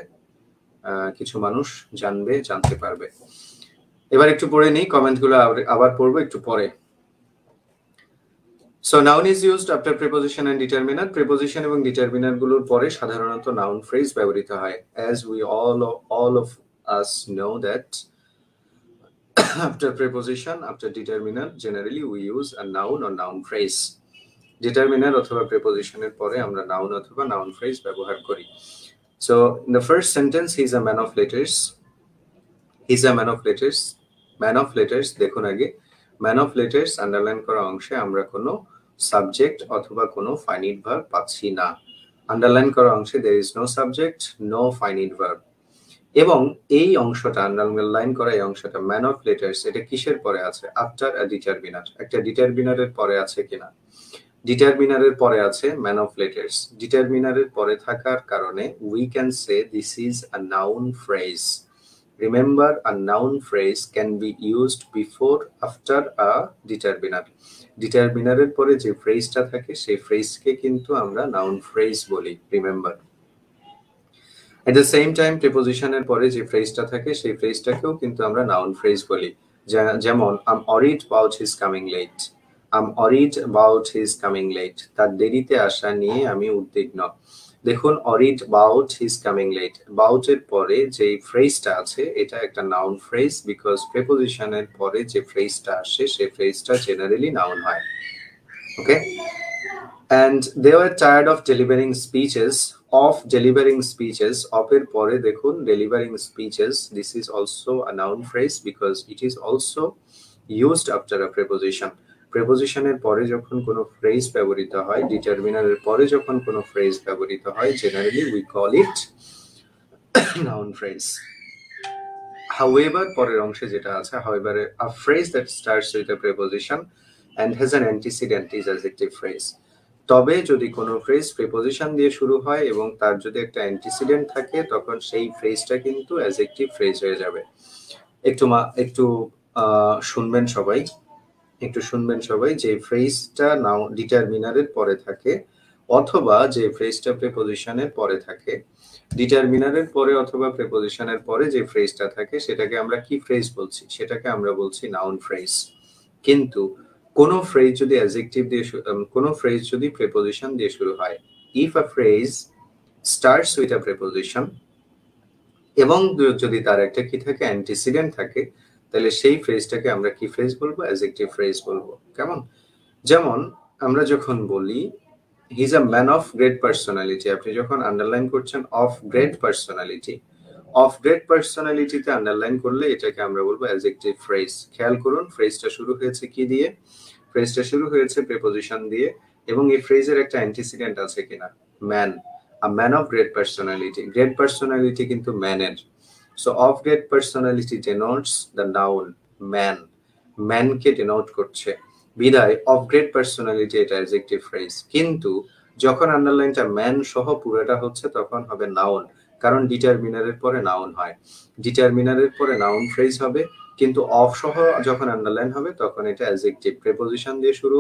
কিছু মানুষ জানতে পারবে। এবার একটু পড়ে নিই, কমেন্টগুলো আবার পড়বো একটু পরে। So noun is used after preposition and determiner. Preposition এবং ডিটারমিনার গুলোর পরে সাধারণত নাউন ফ্রেজ ব্যবহৃত হয়। As we all of us know that after preposition, after determiner, generally we use a noun or noun phrase. Determiner অথবা প্রিপোজিশনের পরে আমরা noun অথবা নাউন ফ্রেজ ব্যবহার করি। So in the first sentence, he is a man of letters. He is a man of letters. Man of letters, দেখুন আগে man of letters underline করা অংশে আমরা কোনো সাবজেক্ট অথবা কোনো ফাইনাইট ভার্ব পাচ্ছি না। আন্ডারলাইন করা অংশে there is no subject, no finite verb. এবং এই অংশটা আন্ডারলাইন করা এই অংশটা ম্যান অফ লেটার্স, এটা কিসের পরে আছে? After a determiner. একটা ডিটারমিনারের পরে আছে কিনা? ডিটারমিনারের পরে আছে ম্যান অফ লেটার্স। ডিটারমিনারের পরে থাকার কারণে we can say this is a noun phrase. Remember, a noun phrase can be used before after a determiner. ডিটারমিনারের পরে যে ফ্রেজটা থাকে সেই ফ্রেজকে কিন্তু আমরা নাউন ফ্রেজ বলি, remember. At the same time, প্রিপোজিশনের পরে যে ফ্রেজটা থাকে সেই ফ্রেজটাকেও কিন্তু আমরা নাউন ফ্রেজ বলি। যেমন I'm worried about his coming late. I'm worried about his coming late. তার দেরিতে আসা নিয়ে আমি উদ্বিগ্ন। দেখুন, worried about his coming late, about এর পরে যে ফ্রেজটা আছে এটা একটা নাউন ফ্রেজ, বিকজ প্রিপোজিশনের পরে যে ফ্রেজটা আসে সেই ফ্রেজটা জেনারেলি নাউন হয়। ওকে, and they were tired of delivering speeches. Of delivering speeches, of এর পরে দেখুন delivering speeches, this is also a noun phrase because it is also used after a preposition. প্রিপোজিশনের পরে যখন কোনো ফ্রেজ ব্যবহৃত হয়, ডিটারমিনারের পরে যখন কোনো ফ্রেজ ব্যবহৃত হয়, generally we call it noun phrase. However, পরের অংশে যেটা আছে, however, a phrase that starts with a preposition and has an antecedent is adjective phrase. তবে যদি কোনো ফ্রেজ প্রিপোজিশন দিয়ে শুরু হয় এবং তার যদি একটা অ্যান্টিসিডেন্ট থাকে তখন সেই ফ্রেজটা কিন্তু অ্যাডজেক্টিভ ফ্রেজ হয়ে যাবে। একটু শুনবেন সবাই, যে ফ্রেজটা নাও ডিটারমিনারের পরে থাকে অথবা যে ফ্রেজটা প্রিপোজিশনের পরে থাকে, ডিটারমিনারের পরে অথবা প্রিপোজিশনের পরে যে ফ্রেজটা থাকে সেটাকে আমরা কি ফ্রেজ বলছি? সেটাকে আমরা বলছি নাউন ফ্রেজ। কিন্তু কোনো ফ্রেজ যদি অ্যাডজেক্টিভ দিয়ে, কোনো ফ্রেজ যদি প্রিপোজিশন দিয়ে শুরু হয়, if a phrase starts with a preposition এবং যদি তার একটা কি থাকে, অ্যান্টিসিডেন্ট থাকে, তাহলে সেই ফ্রেজটাকে আমরা কি ফ্রেজ বলবো? অ্যাডজেক্টিভ ফ্রেজ বলবো। কেমন? যেমন আমরা যখন বলি he is a man of great personality, আপনি যখন আন্ডারলাইন করছেন of great personality, of great পার্সোনালিটিতে আন্ডারলাইন করলে এটাকে আমরা বলবো অ্যাডজেক্টিভ ফ্রেজ। খেয়াল করুন ফ্রেজটা শুরু হয়েছে কি দিয়ে? ফ্রেজটা শুরু হয়েছে প্রিপোজিশন দিয়ে, এবং এই ফ্রেজের একটা অ্যান্টিসিডেন্ট আছে কিনা? Man, a man of great personality. Great personality কিন্তু ম্যানের। So of great personality denotes the noun man, ম্যানকে ডেনোট করছে, বিদায় অফ গ্রেট পার্সোনালিটি এটা অ্যাডজেক্টিভ ফ্রেজ। কিন্তু যখন আন্ডারলাইনটা ম্যান সহ পুরোটা হচ্ছে তখন হবে নাউন, কারণ ডিটারমিনারের পরে নাউন হয়, ডিটারমিনারের পরে নাউন ফ্রেজ হবে। কিন্তু অফ সহ যখন আন্ডারলাইন হবে তখন এটা অ্যাডজেক্টিভ, প্রিপোজিশন দিয়ে শুরু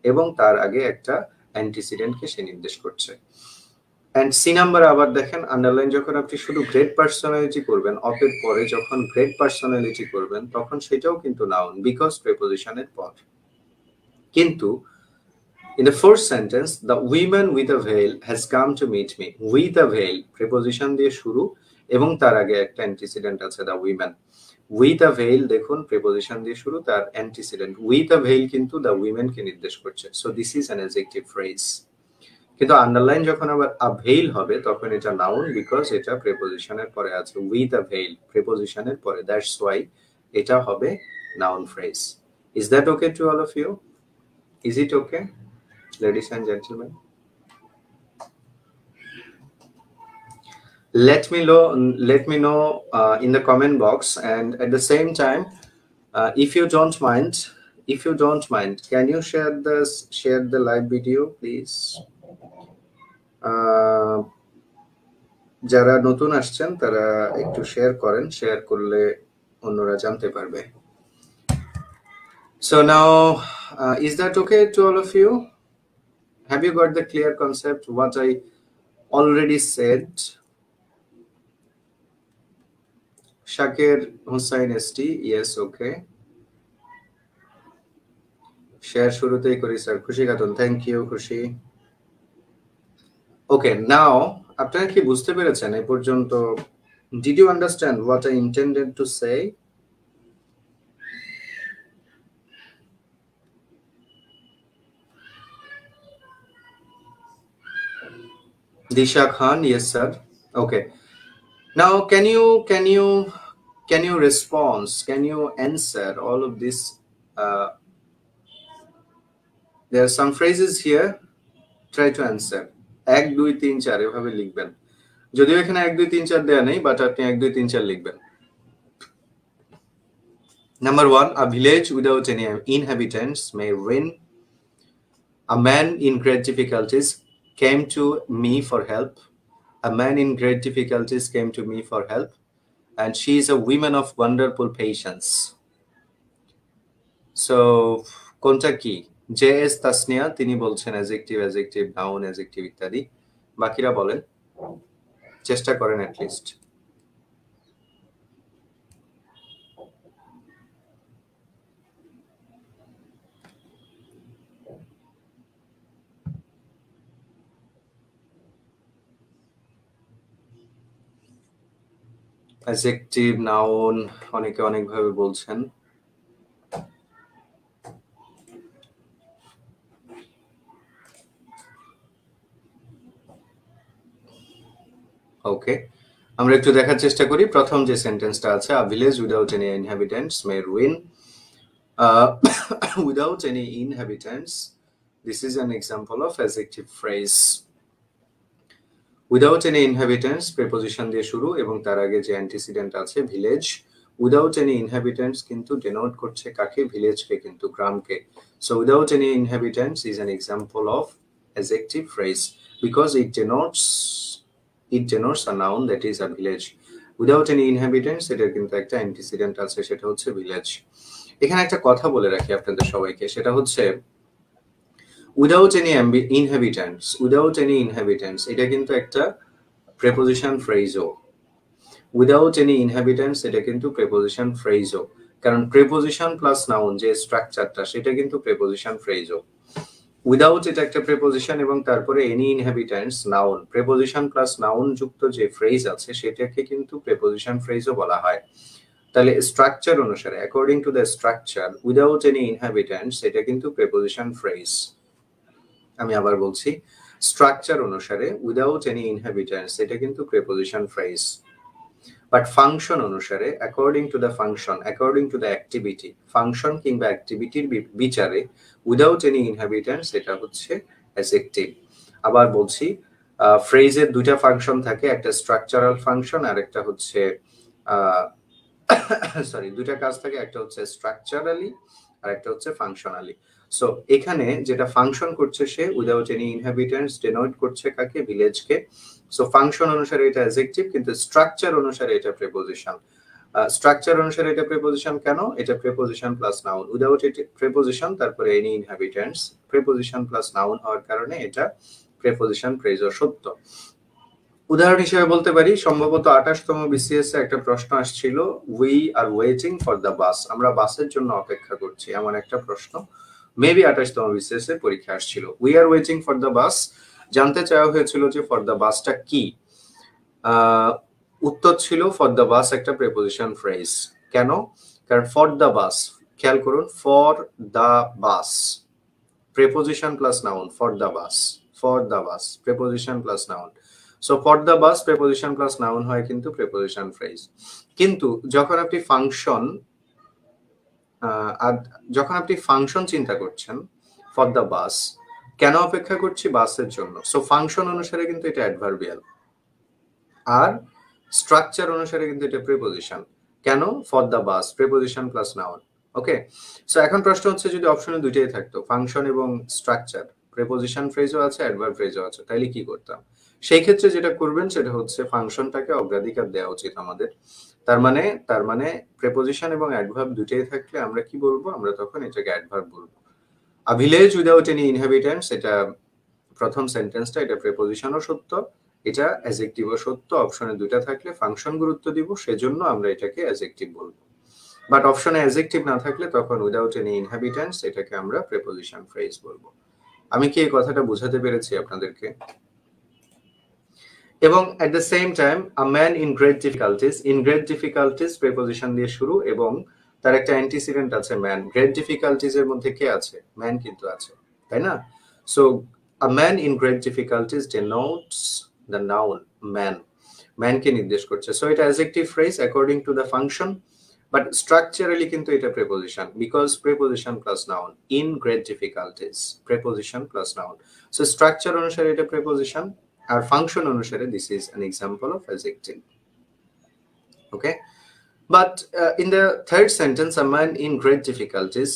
এবং তার আগে একটা অ্যান্টিসিডেন্টকে সে নির্দেশ করছে। এন্ড সি নাম্বার আবার দেখেন, আন্ডারলাইন যখন আপনি শুধু গ্রেট পার্সোনালিটি করবেন, অফের পরে যখন গ্রেট পার্সোনালিটি করবেন তখন সেটাও কিন্তু নাউন, বিকজ প্রিপোজিশনের পর। কিন্তু in the first sentence, the woman with a veil has come to meet me. With a veil, preposition দিয়ে শুরু এবং তার আগে একটা অ্যান্টিসিডেন্ট আছে, the women. With a veil দেখুন preposition দিয়ে শুরু, তার অ্যান্টিসিডেন্ট with a veil কিন্তু the women কে নির্দেশ করছে। So this is an adjective phrase. কিন্তু আন্ডারলাইন যখন আবার a veil হবে তখন এটা নাউন, বিকজ এটা প্রিপোজিশনের পরে আছে। with a veil প্রিপোজিশনের পরে, that's why এটা হবে noun phrase. Is that okay to all of you? Is it okay? Ladies and gentlemen, let me know in the comment box, and at the same time, if you don't mind, can you share the live video, please? যারা নতুন আসছেন তারা একটু share করেন, share করলে অন্যরা জানতে পারবে। So now, is that okay to all of you? Have you got the clear concept what I already said? Shakir Hussain ST, yes, okay. Share শুরুতেই করি স্যার। খুশি খাতুন, থ্যাংক ইউ খুশি। ওকে, নাও আপনারা কি বুঝতে পেরেছেন এই পর্যন্ত? Did you understand what I intended to say? Disha Khan, yes sir. Okay. Now can you respond? Can you answer all of this? There are some phrases here. Try to answer. 1 2 3 4 এভাবে লিখবেন। যদিও এখানে 1 2 3 4 দেয়া নেই, but আপনি 1 2 3 4 লিখবেন। Number 1, a village without any inhabitants may ruin. A man in great difficulties came to me for help. A man in great difficulties came to me for help, and she is a woman of wonderful patience. So, কোনটা কি? JS Tasnia তিনি বলছেন adjective, noun, adjective ইত্যাদি। বাকিরা বলেন, চেষ্টা করেন at least. Adjective, noun অনেকে অনেকভাবে বলছেন। ওকে, আমরা একটু দেখার চেষ্টা করি। প্রথম যে সেন্টেন্সটা আছে, a village without any inhabitants may ruin. Without any inhabitants, this is an example of adjective phrase. Without any inhabitants preposition দিয়ে শুরু এবং তার আগে যে অ্যান্টিসিডেন্ট আছে village. Without any inhabitants কিন্তু denote করছে কাকে? ভিলেজকে, কিন্তু গ্রামকে। So without any inhabitants is an example of adjective phrase because it denotes a noun, that is a village. Without any inhabitants এটার কিন্তু একটা অ্যান্টিসিডেন্ট আছে, সেটা হচ্ছে village. এখানে একটা কথা বলে রাখি আপনাদের সবাইকে, সেটা হচ্ছে without any inhabitants এটা কিন্তু একটা preposition phrase-ও। without any inhabitants এটা কিন্তু preposition phrase-ও, কারণ preposition plus noun যে স্ট্রাকচারটা সেটা কিন্তু preposition phrase-ও। without এটা একটা preposition এবং তারপরে any inhabitants noun, preposition plus noun যুক্ত যে phrase আছে সেটাকে কিন্তু preposition phrase-ও বলা হয়। তাহলে স্ট্রাকচার অনুসারে, according to the structure, without any inhabitants এটা কিন্তু preposition phrase। আমি আবার বলছি, স্ট্রাকচার অনুসারে without any inhabitants এটা কিন্তু preposition phrase। বাট ফাংশন অনুসারে according to the function, according to the activity, function কিংবা অ্যাক্টিভিটির বিচারে উইদাউট এনি ইনহ্যাবিটেন্টস এটা হচ্ছে অ্যাডজেক্টিভ। আবার বলছি, ফ্রেজের দুইটা ফাংশন থাকে, একটা স্ট্রাকচারাল ফাংশন আর একটা হচ্ছে সরি দুইটা কাজ থাকে, একটা হচ্ছে স্ট্রাকচারালি আর একটা হচ্ছে ফাংশনালি। সো এখানে যেটা ফাংশন করছে সে উইদাউট এনি ইনহ্যাবিটেন্টস ডেনোট করছে কাকে? ভিলেজকে। সো ফাংশন অনুসারে এটা অ্যাডজেক্টিভ, কিন্তু স্ট্রাকচার অনুসারে এটা প্রিপোজিশন। স্ট্রাকচার অনুসারে এটা প্রিপোজিশন কেন? এটা preposition plus noun, without it preposition তারপরে any inhabitants, preposition plus noun হওয়ার কারণে এটা প্রিপোজিশন ফ্রেজও সত্য। উদাহরণ হিসেবে বলতে পারি, সম্ভবত 28তম বিসিএস এ একটা প্রশ্ন আসছিল, we are waiting for the bus, আমরা বাসের জন্য অপেক্ষা করছি, এমন একটা প্রশ্ন মেবি 28তম বিসিএস এর পরীক্ষা আসছিল। We are waiting for the bus, জানতে চাওয়া হয়েছিল যে ফর দ্য বাসটা কি। উত্তর ছিল ফর দ্য বাস একটা প্রিপোজিশন ফ্রেজ। কেন? কারণ ফর দ্য বাস, খেয়াল করুন, for the bus preposition plus noun, for the bus, for the bus preposition plus noun. So for the bus preposition plus noun হয় কিন্তু প্রিপোজিশন ফ্রেজ। কিন্তু যখন আপনি ফাংশন চিন্তা করছেন, ফর দ্য বাস, কেন অপেক্ষা করছি? বাসের জন্য। সো ফাংশন অনুসারে কিন্তু এটা অ্যাডভার্বিয়াল, আর স্ট্রাকচার অনুসারে কিন্তু এটা প্রিপোজিশন। কেন? For the bus preposition plus noun. Okay, so এখন প্রশ্ন হচ্ছে, যদি অপশনে দুইটাই থাকতো, ফাংশন এবং স্ট্রাকচার, প্রিপোজিশন ফ্রেজও আছে, অ্যাডভার্ব ফ্রেজও আছে, তাইলে কি করতাম? সেই ক্ষেত্রে যেটা করবেন সেটা হচ্ছে ফাংশনটাকে অগ্রাধিকার দেওয়া উচিত আমাদের। তার মানে প্রিপোজিশন এবং অ্যাডভার্ব দুইটাই থাকলে আমরা কি বলবো? আমরা তখন এটাকে অ্যাডভার্ব বলবো। A village without any inhabitants, এটা প্রথম সেন্টেন্সটা, এটা প্রিপোজিশনও সত্য, এটা অ্যাডজেক্টিভও সত্য। অপশনে দুইটা থাকলে ফাংশন গুরুত্ব দিব, সেজন্য আমরা এটাকে অ্যাডজেক্টিভ বলবো। বাট অপশনে অ্যাডজেক্টিভ না থাকলে তখন উইদাউট এনি ইনহ্যাবিটেন্টস এটাকে আমরা প্রিপোজিশন ফ্রেজ বলবো। আমি কি এই কথাটা বোঝাতে পেরেছি আপনাদেরকে? এবং at the same time, a man in great difficulties, in great difficulties preposition দিয়ে শুরু এবং তার একটা অ্যান্টিসিডেন্ট আছে ম্যান। গ্রেট ডিফিকাল্টিস এর মধ্যে কে আছে? ম্যান কিন্তু আছে, তাই না? So a man in great difficulties denotes the noun man, ম্যানকে নির্দেশ করছে। সো এটা adjective phrase according to the function, but structurally কিন্তু এটা preposition, because preposition plus noun, in great difficulties preposition plus noun. So structure অনুসারে এটা preposition, আর function অনুসারে this is an example of adjective. Okay, but in the third sentence, a man in great difficulties,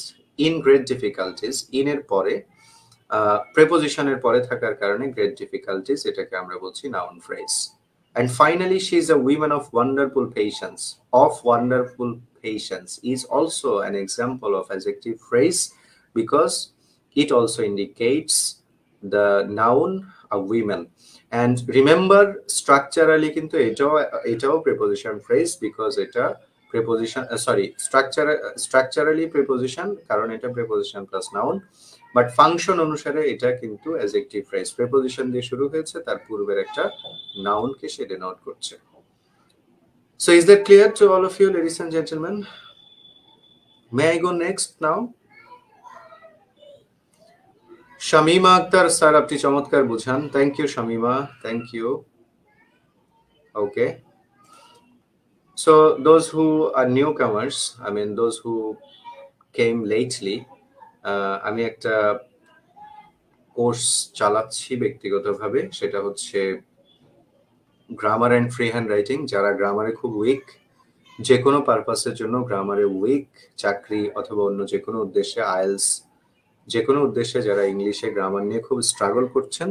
in great difficulties, in এর পরে প্রিপোজিশনের পরে থাকার কারণে great difficulties, এটাকে আমরা বলছি noun phrase. And finally, she is a woman of wonderful patience. Of wonderful patience is also an example of adjective phrase because it also indicates the noun a woman. And remember, structurally কিন্তু এটাও preposition phrase because এটা preposition structurally preposition কারণ এটা preposition plus noun, but function অনুসারে এটা কিন্তু adjective phrase, preposition দিয়ে শুরু হয়েছে, তার পূর্বের একটা নাউনকে সে ডিনোট করছে। So is that clear to all of you, ladies and gentleman? May I go next now? Shamima Akter, sir আপনি চমৎকার বুঝান, thank you Shamima, thank you. Okay, so those who are newcomers, I mean those who came lately, আমি একটা course চালাচ্ছি ব্যক্তিগতভাবে, সেটা হচ্ছে grammar and free hand writing. যারা গ্রামারে খুব উইক, যে কোনো পারপাসের জন্য গ্রামারে উইক, চাকরি অথবা অন্য যে কোনো উদ্দেশ্যে, আইএলস যে কোনো উদ্দেশ্যে যারা ইংলিশে গ্রামার নিয়ে খুব স্ট্রাগল করছেন,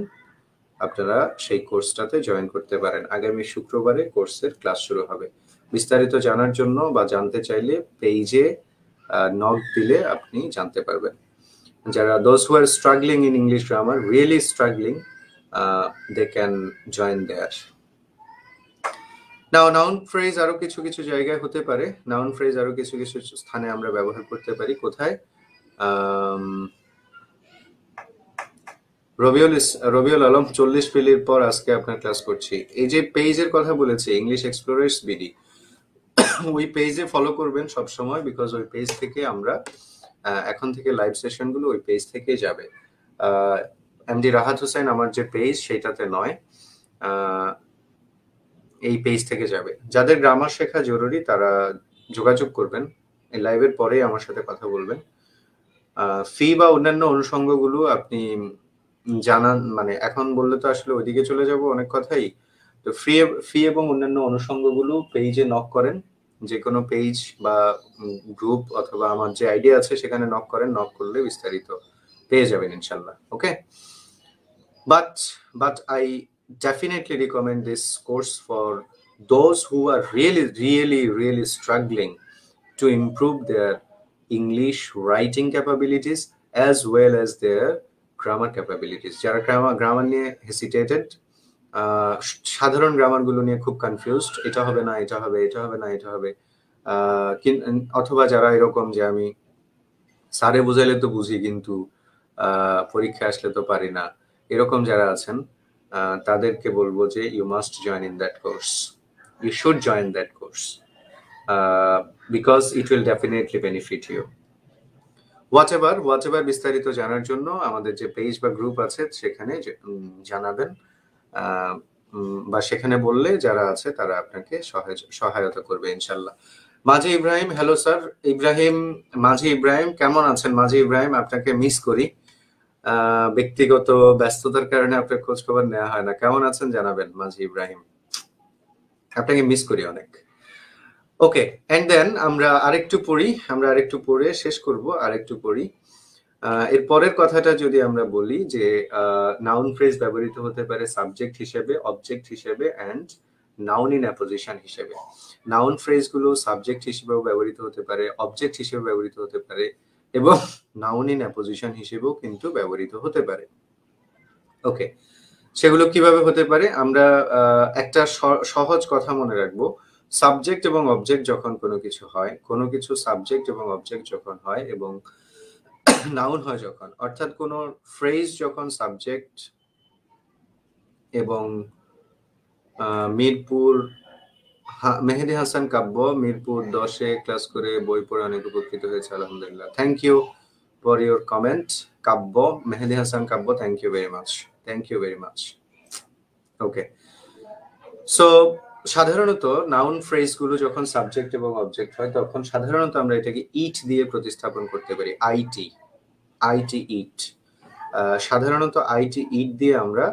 আপনারা সেই কোর্সটাতে জয়েন করতে পারেন। আগামী শুক্রবারে কোর্সের ক্লাস শুরু হবে। বিস্তারিত জানার জন্য বা জানতে চাইলে পেজে নক দিলে আপনি জানতে পারবেন। যারা those who are struggling in English grammar, really struggling, they can join there. Now noun phrase আরো কিছু কিছু জায়গায় হতে পারে, noun phrase আরো কিছু কিছু স্থানে আমরা ব্যবহার করতে পারি। কোথায়? রবিউল আলম, 40 পিলির পর আজকে আপনার ক্লাস করছি। এই যে পেজের কথা বলেছি, ইংলিশ এক্সপ্লোরার্স বিডি, ওই পেজে ফলো করবেন সব সময়, বিকজ ওই পেজ থেকে আমরা এখন থেকে লাইভ সেশন গুলো ওই পেজ থেকে যাবে। এমডি রাহাত হোসেন আমার যে পেজ সেটাতে নয়, এই পেজ থেকে যাবে। যাদের গ্রামার শেখা জরুরি তারা যোগাযোগ করবেন, এই লাইভের পরে আমার সাথে কথা বলবেন। ফি বা অন্যান্য অনুষঙ্গগুলো আপনি জানান, মানে এখন বললে তো আসলে ওইদিকে চলে যাব অনেক কথাই। তো ফি এবং অন্যান্য অনুষঙ্গগুলো পেজে নক করেন, যে কোনো পেজ বা গ্রুপ অথবা আমার যে আইডিয়া আছে সেখানে নক করেন, নক করলে বিস্তারিত পেয়ে যাবেন ইনশাল্লাহ। ওকে, but I definitely recommend this course for those who are really struggling to improve their English writing capabilities as well as their grammar capabilities. যারা গ্রামার নিয়ে হেসিটেটেড, সাধারণ গ্রামার গুলো নিয়ে খুব কনফিউজড, এটা হবে না এটা হবে, এটা হবে না এটা হবে, অথবা যারা এরকম যে আমি স্যারে বুঝাইলে তো বুঝি কিন্তু পরীক্ষা আসলে তো পারি না, এরকম যারা আছেন তাদেরকে বলবো যে you must join in that course, you should join that course because it will definitely benefit you. Whatever বিস্তারিত জানার জন্য আমাদের যে পেজ বা গ্রুপ আছে সেখানে জানাবেন, বা সেখানে বললে যারা আছে তারা আপনাকে সহায়তা করবে ইনশাল্লাহ। মাঝি ইব্রাহিম, হ্যালো স্যার ইব্রাহিম, মাঝি ইব্রাহিম কেমন আছেন? মাঝি ইব্রাহিম, আপনাকে মিস করি, ব্যক্তিগত ব্যস্ততার কারণে আপনার খোঁজ খবর নেওয়া হয় না। কেমন আছেন জানাবেন মাঝি ইব্রাহিম, আপনাকে মিস করি অনেক। ওকে, এন্ড দেন আমরা আরেকটু পড়ে শেষ করব, আরেকটু পড়ি। এর পরের কথাটা যদি আমরা বলি যে নাউন ফ্রেজ ব্যবহৃত হতে পারে সাবজেক্ট হিসেবে, অবজেক্ট হিসেবে এন্ড নাউন ইন অ্যাপোজিশন হিসেবে। নাউন ফ্রেজ গুলো সাবজেক্ট হিসেবেও ব্যবহৃত হতে পারে, অবজেক্ট হিসেবে ব্যবহৃত হতে পারে এবং নাউন ইন অ্যাপোজিশন হিসেবেও কিন্তু ব্যবহৃত হতে পারে। ওকে, সেগুলো কিভাবে হতে পারে? আমরা একটা সহজ কথা মনে রাখবো, সাবজেক্ট এবং অবজেক্ট যখন কোনো কিছু হয়, কোনো কিছু সাবজেক্ট এবং অবজেক্ট যখন হয় এবং নাউন হয় যখন, অর্থাৎ কোন ফ্রেজ যখন সাবজেক্ট এবং মিরপুর মেহেদী হাসান কাব্য মিরপুর 10-এ ক্লাস করে বই পড়ে অনেক উপকৃত হয়েছে আলহামদুলিল্লাহ। Thank you for your comment Kabbo, Mehedi Hasan Kabbo, thank you very much. Okay, so সাধারণত নাউন ফ্রেজ গুলো যখন সাবজেক্ট এবং অবজেক্ট হয় তখন সাধারণত আমরা এটাকে ইট দিয়ে প্রতিস্থাপন করতে পারি, আইটি ইট। সাধারণত আইটি ইট দিয়ে আমরা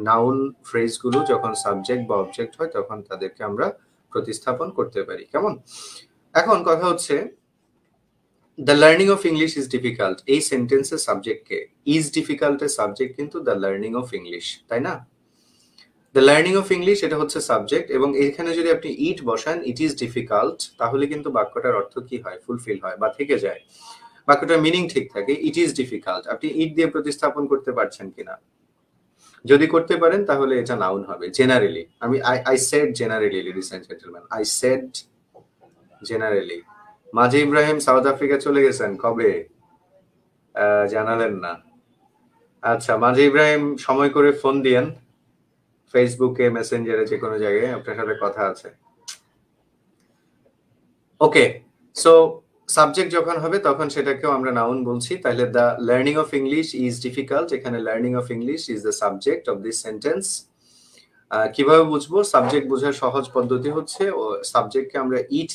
নাউন ফ্রেজ গুলো যখন সাবজেক্ট বা অবজেক্ট হয় তখন তাদেরকে আমরা প্রতিস্থাপন করতে পারি। কেমন? এখন কথা হচ্ছে the learning of English is difficult, এই সেন্টেন্সের সাবজেক্ট কে? ইজ ডিফিকাল্টের সাবজেক্ট কিন্তু দ্য লার্নিং অফ ইংলিশ, তাই না? দ্য লার্নিং অফ ইংলিশ এটা হচ্ছে সাবজেক্ট, এবং এখানে যদি আপনি ইট বসান, ইট ইজ ডিফিকাল্ট, তাহলে কিন্তু বাক্যটার অর্থ কি হয়? ফুলফিল হয় বা থেকে যায়, বাক্যটার মিনিং ঠিক থাকে। ইট ইজ ডিফিকাল্ট আপনি ইট দিয়ে প্রতিস্থাপন করতে পারছেন কিনা? যদি করতে পারেন তাহলে এটা নাউন হবে। Generally, I said generally, ladies and gentleman, I said generally. Majhi Ibrahim south Africa চলে গেছেন কবে? জানালেন না। আচ্ছা মাঝি ইব্রাহিম, সময় করে ফোন দিয়েন, ফেসবুকে, মেসেঞ্জারে, যে কোনো জায়গায় আপনার সাথে কথা আছে। ওকে, সো সাবজেক্ট যখন হবে তখন সেটাকেও আমরা নাউন বলছি। তাহলে the learning of English is difficult, এখানে learning of English is the subject of this sentence. কিভাবে বুঝবো? সাবজেক্ট বোঝার সহজ পদ্ধতি হচ্ছে সাবজেক্টকে আমরা ইট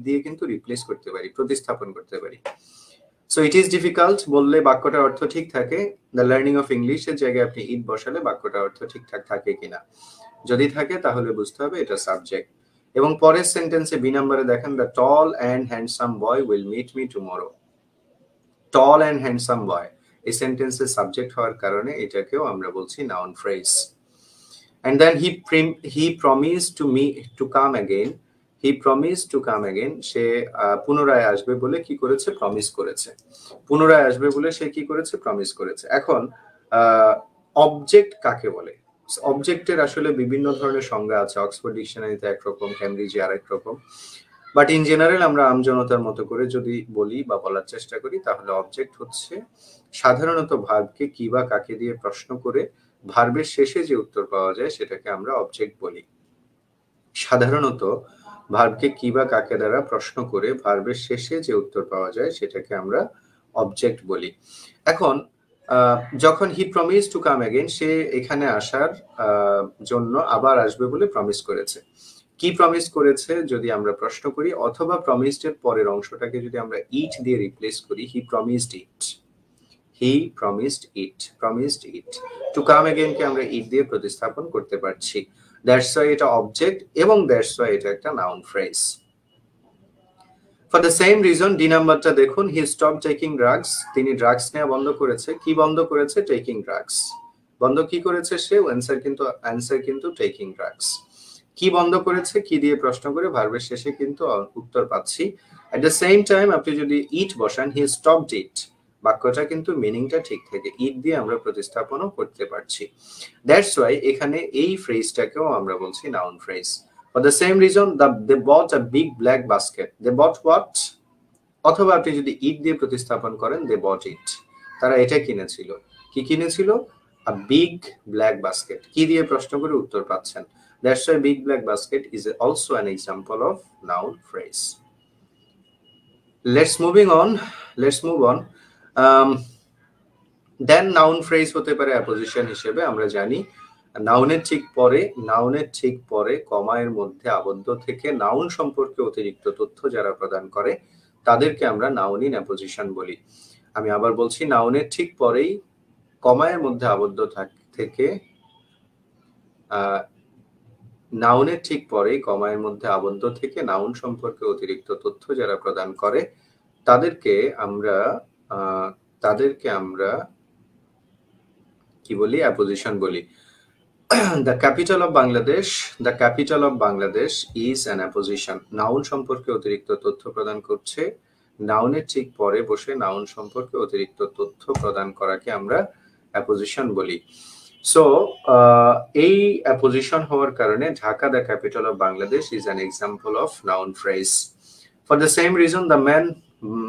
দিয়ে কিন্তু রিপ্লেস করতে পারি, প্রতিস্থাপন করতে পারি। সো ইট ইজ ডিফিকাল্ট বললে বাক্যটার অর্থ ঠিক থাকে, দ্য লার্নিং অফ ইংলিশ এর জায়গায় আপনি ইট বসালে বাক্যটার অর্থ ঠিকঠাক থাকে কিনা। যদি থাকে তাহলে বুঝতে হবে এটা সাবজেক্ট। এবং পরের সেন্টেন্সে বি নাম্বারে দেখেন, the tall and handsome boy will meet me tomorrow. Tall and handsome boy এই সেন্টেন্সের সাবজেক্ট হওয়ার কারণে এটাকেও আমরা বলছি noun phrase. And then he promised to me to come again. He promised to come again. সে পুনরায় আসবে বলে কি করেছে? প্রমিস করেছে। পুনরায় আসবে বলে সে কি করেছে? প্রমিস করেছে। এখন অবজেক্ট কাকে বলে? অবজেক্টের আসলে বিভিন্ন ধরনের সংজ্ঞা আছে, অক্সফোর্ড ডিকশনারিতে একরকম, ক্যামব্রিজে আরেক রকম, বাট ইন জেনারেল আমরা আমজনতার মতো করে যদি বলি বা বলার চেষ্টা করি তাহলে অবজেক্ট হচ্ছে সাধারণত ভার্বকে কি বা কাকে দিয়ে প্রশ্ন করে ভার্বের শেষে যে উত্তর পাওয়া যায় সেটাকে আমরা অবজেক্ট বলি। সাধারণত ভার্বকে কি বা কাকে দ্বারা প্রশ্ন করে ভার্বের শেষে যে উত্তর পাওয়া যায় সেটাকে আমরা অবজেক্ট বলি। এখন যখন he promise to come again, সে এখানে আসার জন্য আবার আসবে বলে প্রমিস করেছে। কি প্রমিস করেছে যদি আমরা প্রশ্ন করি, অথবা প্রমিসড এর পরের অংশটাকে যদি আমরা ইট দিয়ে রিপ্লেস করি, he promised it, he promised it to come again কে আমরা ইট দিয়ে প্রতিস্থাপন করতে পারছি। দ্যাটস ওয়াই এটা অবজেক্ট, এবং দ্যাটস ওয়াই এটা একটা noun phrase. For the same reason D নাম্বারটা দেখুন, হি স্টপ টেকিং ড্রাগস, তিনি ড্রাগস নেওয়া বন্ধ করেছে। কি বন্ধ করেছে? Taking drugs. বন্ধ কি করেছে সে? অ্যান্সার কিন্তু টেকিং ড্রাগস। কি বন্ধ করেছে? কি দিয়ে প্রশ্ন করে ভার্বের শেষে কিন্তু উত্তর পাচ্ছি। এট দ্য সেম টাইম আপনি যদি ইট বসান, হি স্টপড ইট, বাক্যটা কিন্তু মিনিংটা ঠিক থাকে, ইট দিয়ে আমরা প্রতিস্থাপনও করতে পারছি। দ্যাটস ওয়াই এখানে এই ফ্রেজটাকেও আমরা বলছি noun phrase. For the same reason, they bought a big black basket. They bought what? অথবা আপনি যদি ইট দিয়ে প্রতিস্থাপন করেন, they bought it. তারা এটা কিনেছিল। কি কিনেছিল? A big black basket. কি দিয়ে প্রশ্ন করে উত্তর পাচ্ছেন। That's why big black basket is also an example of noun phrase. Let's move on. Then noun phrase হতে পারে অ্যাপোজিশন হিসেবে। আমরা জানি নাউনের ঠিক পরে কমা এর মধ্যে আবদ্ধ থেকে নাউন সম্পর্কে অতিরিক্ত তথ্য যারা প্রদান করে তাদেরকে আমরা নাউন ইন অ্যাপোজিশন বলি। আমি আবার বলছি, নাউনের ঠিক পরেই কমা এর মধ্যে আবদ্ধ থেকে নাউনের ঠিক পরেই কমা এর মধ্যে আবদ্ধ থেকে নাউন সম্পর্কে অতিরিক্ত তথ্য যারা প্রদান করে তাদেরকে কি বলি? অ্যাপোজিশন বলি। The capital of Bangladesh is an apposition. Noun সম্পর্কে অতিরিক্ত তথ্য প্রদান করছে। নাউনের ঠিক পরে বসে নাউন সম্পর্কে অতিরিক্ত তথ্য প্রদান করাকে আমরা অ্যাপোজিশন বলি। সো এই অ্যাপোজিশন হওয়ার কারণে Dhaka the capital of Bangladesh is an example of noun phrase. For the same reason the man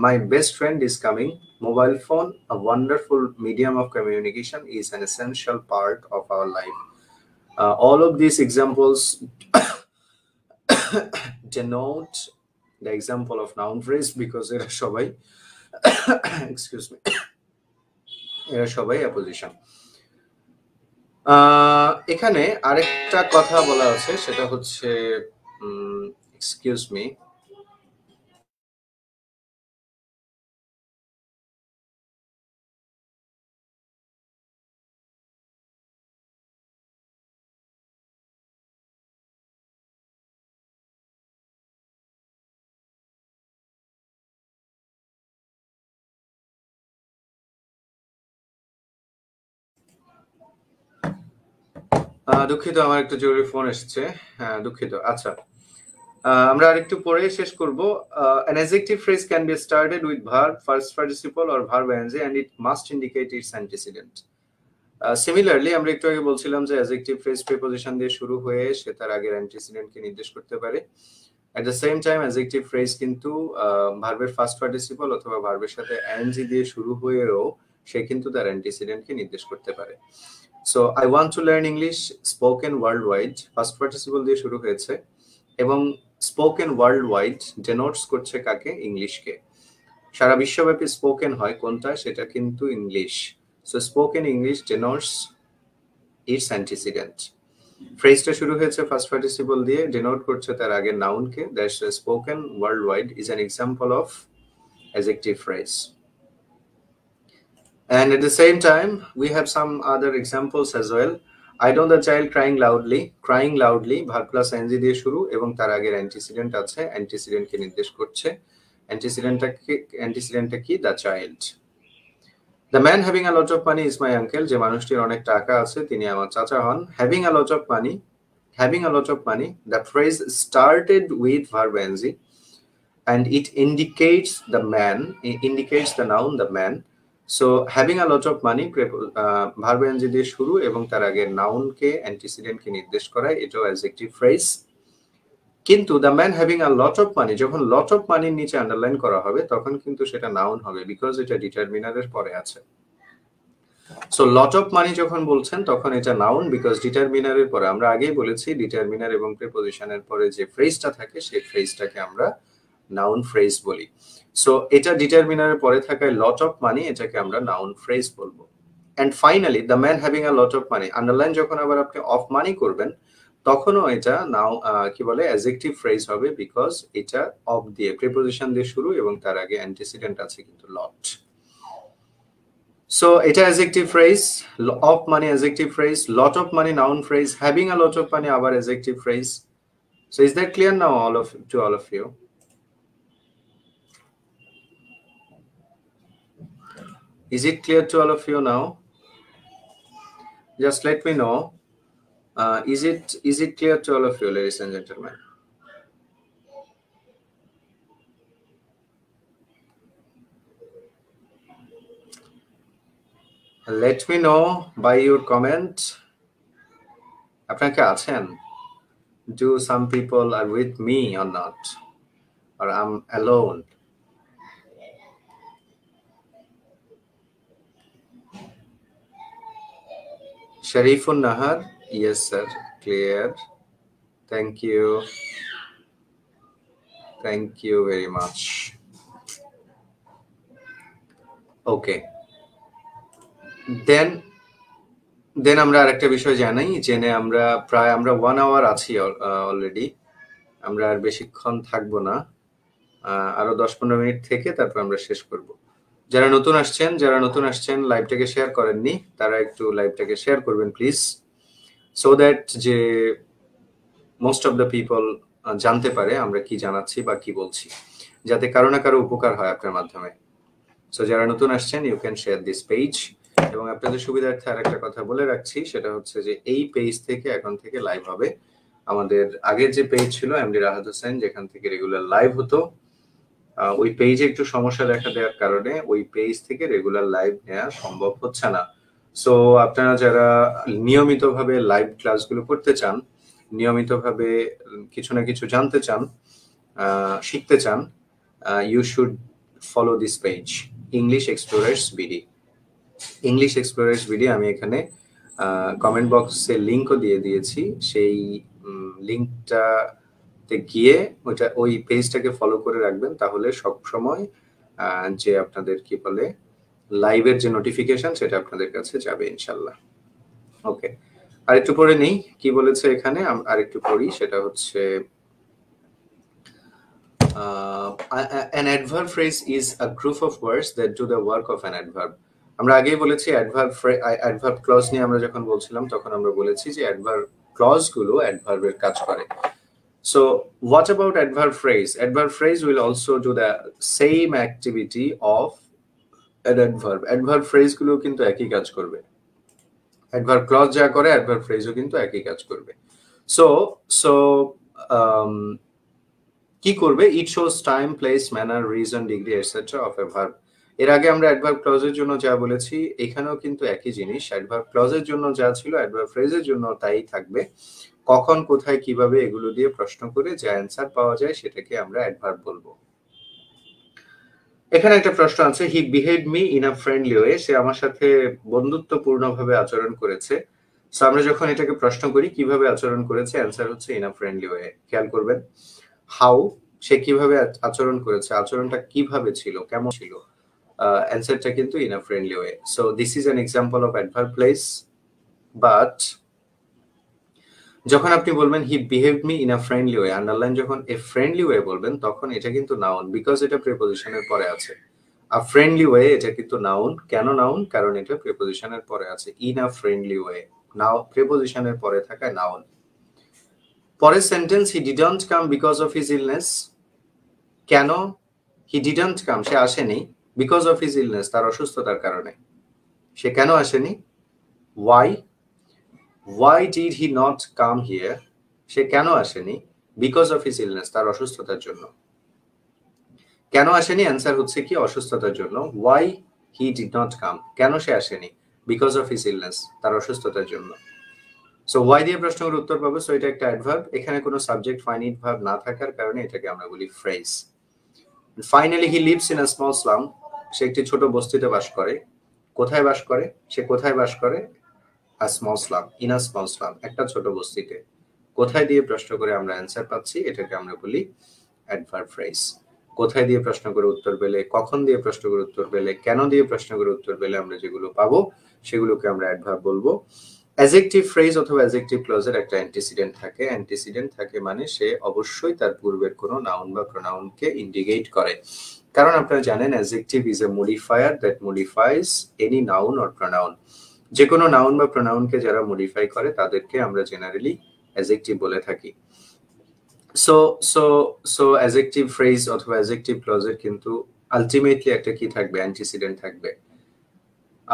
my best friend is coming. Mobile phone, a wonderful medium of communication, is an essential part of our life. All of these examples denote the example of noun phrase because এরা সবাই apposition. এখানে আরেকটা কথা বলা আছে, সেটা হচ্ছে excuse me, দুঃখিত, আমার একটা জরুরি ফোন এসেছে, দুঃখিত। আচ্ছা, আমরা আরেকটু পরে শেষ করব। An adjective phrase can be started with verb, first participle or verb ing and it must indicate its antecedent. Similarly, আমরা একটু আগে বলছিলাম যে adjective phrase preposition দিয়ে শুরু হয়ে সে তার আগের antecedent কে নির্দেশ করতে পারে। At the same time, adjective phrase কিন্তু ভার্বের ফার্স্ট পার্টিসিপল অথবা ভার্বের সাথে ing দিয়ে শুরু হয়েও সে কিন্তু তার antecedent কে নির্দেশ করতে পারে। So I want to learn English spoken worldwide, first participle দিয়ে শুরু হয়েছে এবং স্পোকেন ওয়ার্ল্ডওয়াইড ডেনোটস করছে কাকে? ইংলিশকে। সারা বিশ্বব্যাপী স্পোকেন হয় কোনটা? সেটা কিন্তু English. So spoken English denotes its antecedent. ফ্রেজটা শুরু হয়েছে ফার্স্ট পার্টিসিপল দিয়ে, ডেনোট করছে তার আগের নাউনকে। That's spoken worldwide is an example of adjective phrase. And at the same time, we have some other examples as well. I know the child crying loudly, verb plus ing দিয়ে শুরু এবং তার আগের antecedent আছে, অ্যান্টিসিডেন্টকে নির্দেশ করছে। অ্যান্টিসিডেন্টটা কি? The child. The man having a lot of money is my uncle. যে মানুষটির অনেক টাকা আছে তিনি আমার চাচা হন। Having a lot of money, the phrase started with verb ing and it indicates the noun the man. So having a lot of money verb ing দিয়ে শুরু এবং তার আগে নাউনকে অ্যান্টিসিডেন্টকে নির্দেশ করায়, এটাও অ্যাডজেক্টিভ ফ্রেজ। কিন্তু the man having a lot of money, যখন লট অফ মানির নিচে আন্ডারলাইন করা হবে তখন কিন্তু সেটা নাউন হবে, বিকজ এটা ডিটারমিনারের পরে আছে। সো লট অফ মানি যখন বলছেন তখন এটা নাউন, বিকজ ডিটারমিনারের পরে, আমরা আগেই বলেছি ডিটারমিনার এবং প্রিপোজিশনের পরে যে ফ্রেজটা থাকে সেই ফ্রেজটাকে আমরা নাউন ফ্রেজ বলি। সো এটা ডিটারমিনারের পরে থাকায় লট অফ মানি, এটাকে আমরা নাউন ফ্রেজ বলবো। and finally the man having a lot of money, underline যখন আবার আপনি অফ মানি করবেন তখনও এটা নাও কি বলে অ্যাডজেক্টিভ ফ্রেজ হবে, বিকজ এটা অফ দিয়ে প্রিপোজিশন দিয়ে শুরু এবং তার আগে অ্যান্টিসিডেন্ট আছে কিন্তু লট। সো এটা অ্যাডজেক্টিভ ফ্রেজ, অফ মানে অ্যাডজেক্টিভ ফ্রেজ, লট অফ মানে noun phrase, having a lot of মানে আবার adjective phrase. So is that clear now to all of you? Is it clear to all of you now? Just let me know. Is it clear to all of you, ladies and gentlemen? Let me know by your comment. আপনারা কি আছেন? Do some people are with me or not? Or I'm alone? Sharifun Nahar? Yes, sir. Clear. Thank you. Thank you very much. Okay. Then আমরা আরেকটা বিষয় জানাই, জেনে আমরা প্রায় 1 আওয়ার আছি অলরেডি, আমরা আর বেশিক্ষণ থাকবো না, আরো 10-15 মিনিট থেকে তারপর আমরা শেষ করব। যারা নতুন আসছেন লাইভটাকে শেয়ার করেননি তারা একটু লাইভটাকে শেয়ার করবেন প্লিজ, সো দ্যাট যে মোস্ট অফ দ্য পিপল জানতে পারে আমরা কি জানাচ্ছি বা কি বলছি, যাতে কারো না কারো উপকার হয় আপনার মাধ্যমে। সো যারা নতুন আসছেন you can share this page. এবং আপনাদের সুবিধার্থে আরেকটা কথা বলে রাখছি, সেটা হচ্ছে যে এই পেজ থেকে এখন থেকে লাইভ হবে। আমাদের আগের যে পেজ ছিল এমডি রাহাত হোসেন, যেখান থেকে রেগুলার লাইভ হতো, ওই পেজে একটু সমস্যা দেখা দেওয়ার কারণে ওই পেজ থেকে রেগুলার লাইভ নেওয়া সম্ভব হচ্ছে না। সো আপনারা যারা নিয়মিতভাবে লাইভ ক্লাসগুলো করতে চান, নিয়মিতভাবে কিছু না কিছু জানতে চান, শিখতে চান, you should follow this page, English Explorers BD. English Explorers BD আমি এখানে কমেন্ট বক্সে লিঙ্কও দিয়ে দিয়েছি, সেই লিঙ্কটাতে গিয়ে ওই পেজটাকে ফলো করে রাখবেন, তাহলে সব সময় যে আপনাদের কি বলে লাইভের যে নোটিফিকেশন সেটা আপনাদের কাছে যাবে ইনশাল্লাহ। ওকে, আরেকটু পড়ে নেই কি বলেছে এখানে, আরেকটু পড়ি, সেটা হচ্ছে an adverb phrase is a group of words that do the work of an adverb. আমরা আগেই বলেছি অ্যাডভার্ব ক্লজ নিয়ে আমরা যখন বলছিলাম তখন আমরা বলেছি যে অ্যাডভার্ব ক্লজ গুলো অ্যাডভার্বের কাজ করে। So what about adverb phrase? Adverb phrase will also do the same activity of an adverb. Adverb phrase গুলো কিন্তু একই কাজ করবে, অ্যাডভার্ব ক্লজ যা করে অ্যাডভার্ব ফ্রেজও কিন্তু একই কাজ করবে। সো কি করবে? It shows time, place, manner, reason, degree etcetera of A verb. এর আগে আমরা অ্যাডভার্ব ক্লজের জন্য যা বলেছি এখানেও কিন্তু একই জিনিস, অ্যাডভার্ব ক্লজের জন্য যা ছিল অ্যাডভার্ব ফ্রেজের জন্য তাই থাকবে। কখন, কোথায়, কিভাবে এগুলো দিয়ে প্রশ্ন করে যে অ্যান্সার পাওয়া যায় সেটাকে আমরা অ্যাডভার্ব বলবো। এখানে একটা প্রশ্ন আছে, he behaved me in a friendly way, সে আমার সাথে বন্ধুত্বপূর্ণভাবে আচরণ করেছে। সো আমরা যখন এটাকে প্রশ্ন করি কিভাবে আচরণ করেছে, অ্যান্সার হচ্ছে ইন আ ফ্রেন্ডলি ওয়ে। খেয়াল করবেন, হাউ, সে কিভাবে আচরণ করেছে, আচরণটা কিভাবে ছিল, কেমন ছিল, অ্যান্সারটা কিন্তু in a friendly way. So this is an example of adverb place. But যখন আপনি বলবেন হি behaved me in a friendly way, underline যখন এ ফ্রেন্ডলি ওয়ে বলবেন তখন এটা কিন্তু নাউন, বিকজ এটা প্রিপোজিশনের পরে আছে। আ ফ্রেন্ডলি ওয়ে এটা কিন্তু নাউন। কেন নাউন? কারণ এটা প্রিপোজিশনের পরে আছে। In a friendly way, now প্রিপোজিশনের পরে থাকা নাউন। পরের sentence, he didn't come because of his illness. কেন? হি ডিডন্ট কাম, সে আসেনি, বিকজ অফ হিজ ইলনেস, তার অসুস্থতার কারণে। সে কেন আসেনি? Why, why did he not come here, সে কেন আসেনি? বিকজ অফ হিজ ইলনেস, তার অসুস্থতার জন্য। কেন আসেনি? অ্যান্সার হচ্ছে কি অসুস্থতার জন্য। Why he did not come, কেন সে আসেনি? বিকজ অফ হিজ ইলনেস, তার অসুস্থতার জন্য। সো ওয়াই দিয়ে প্রশ্নের উত্তর পাবো। সো এটা একটা অ্যাডভার্ব, এখানে কোনো সাবজেক্ট ফাইনাইট ভার্ব না থাকার কারণে এটাকে আমরা বলি phrase. Finally he lives in a small slum, সে একটি ছোট বস্তিতে বাস করে। কোথায় বাস করে? সে কোথায় বাস করে? A small slum, in a small slum, একটা ছোট বস্তিতে। কোথায় দিয়ে প্রশ্ন করে আমরা অ্যান্সার পাচ্ছি, এটাকে আমরা বলি অ্যাডভার্ব ফ্রেজ। কোথায় দিয়ে প্রশ্ন করে উত্তর পেলে, কখন দিয়ে প্রশ্ন করে উত্তর পেলে, কেন দিয়ে প্রশ্ন করে উত্তর পেলে আমরা যেগুলো পাবো সেগুলোকে আমরা অ্যাডভার্ব বলবো। অ্যাডজেক্টিভ ফ্রেজ অথবা অ্যাডজেক্টিভ ক্লজের একটা অ্যান্টিসিডেন্ট থাকে। অ্যান্টিসিডেন্ট থাকে মানে সে অবশ্যই তার পূর্বের কোনো নাউন বা প্রোনাউনকে ইন্ডিকেট করে। কারণ আপনারা জানেন adjective is a modifier that modifies any noun or pronoun. যে কোনো নাউন বা প্রোনাউনকে যারা মডিফাই করে তাদেরকে আমরা জেনারেলি অ্যাডজেক্টিভ বলে থাকি। So so so adjective phrase অথবা অ্যাডজেক্টিভ ক্লজের কিন্তু আলটিমেটলি একটা কি থাকবে, অ্যান্টিসিডেন্ট থাকবে।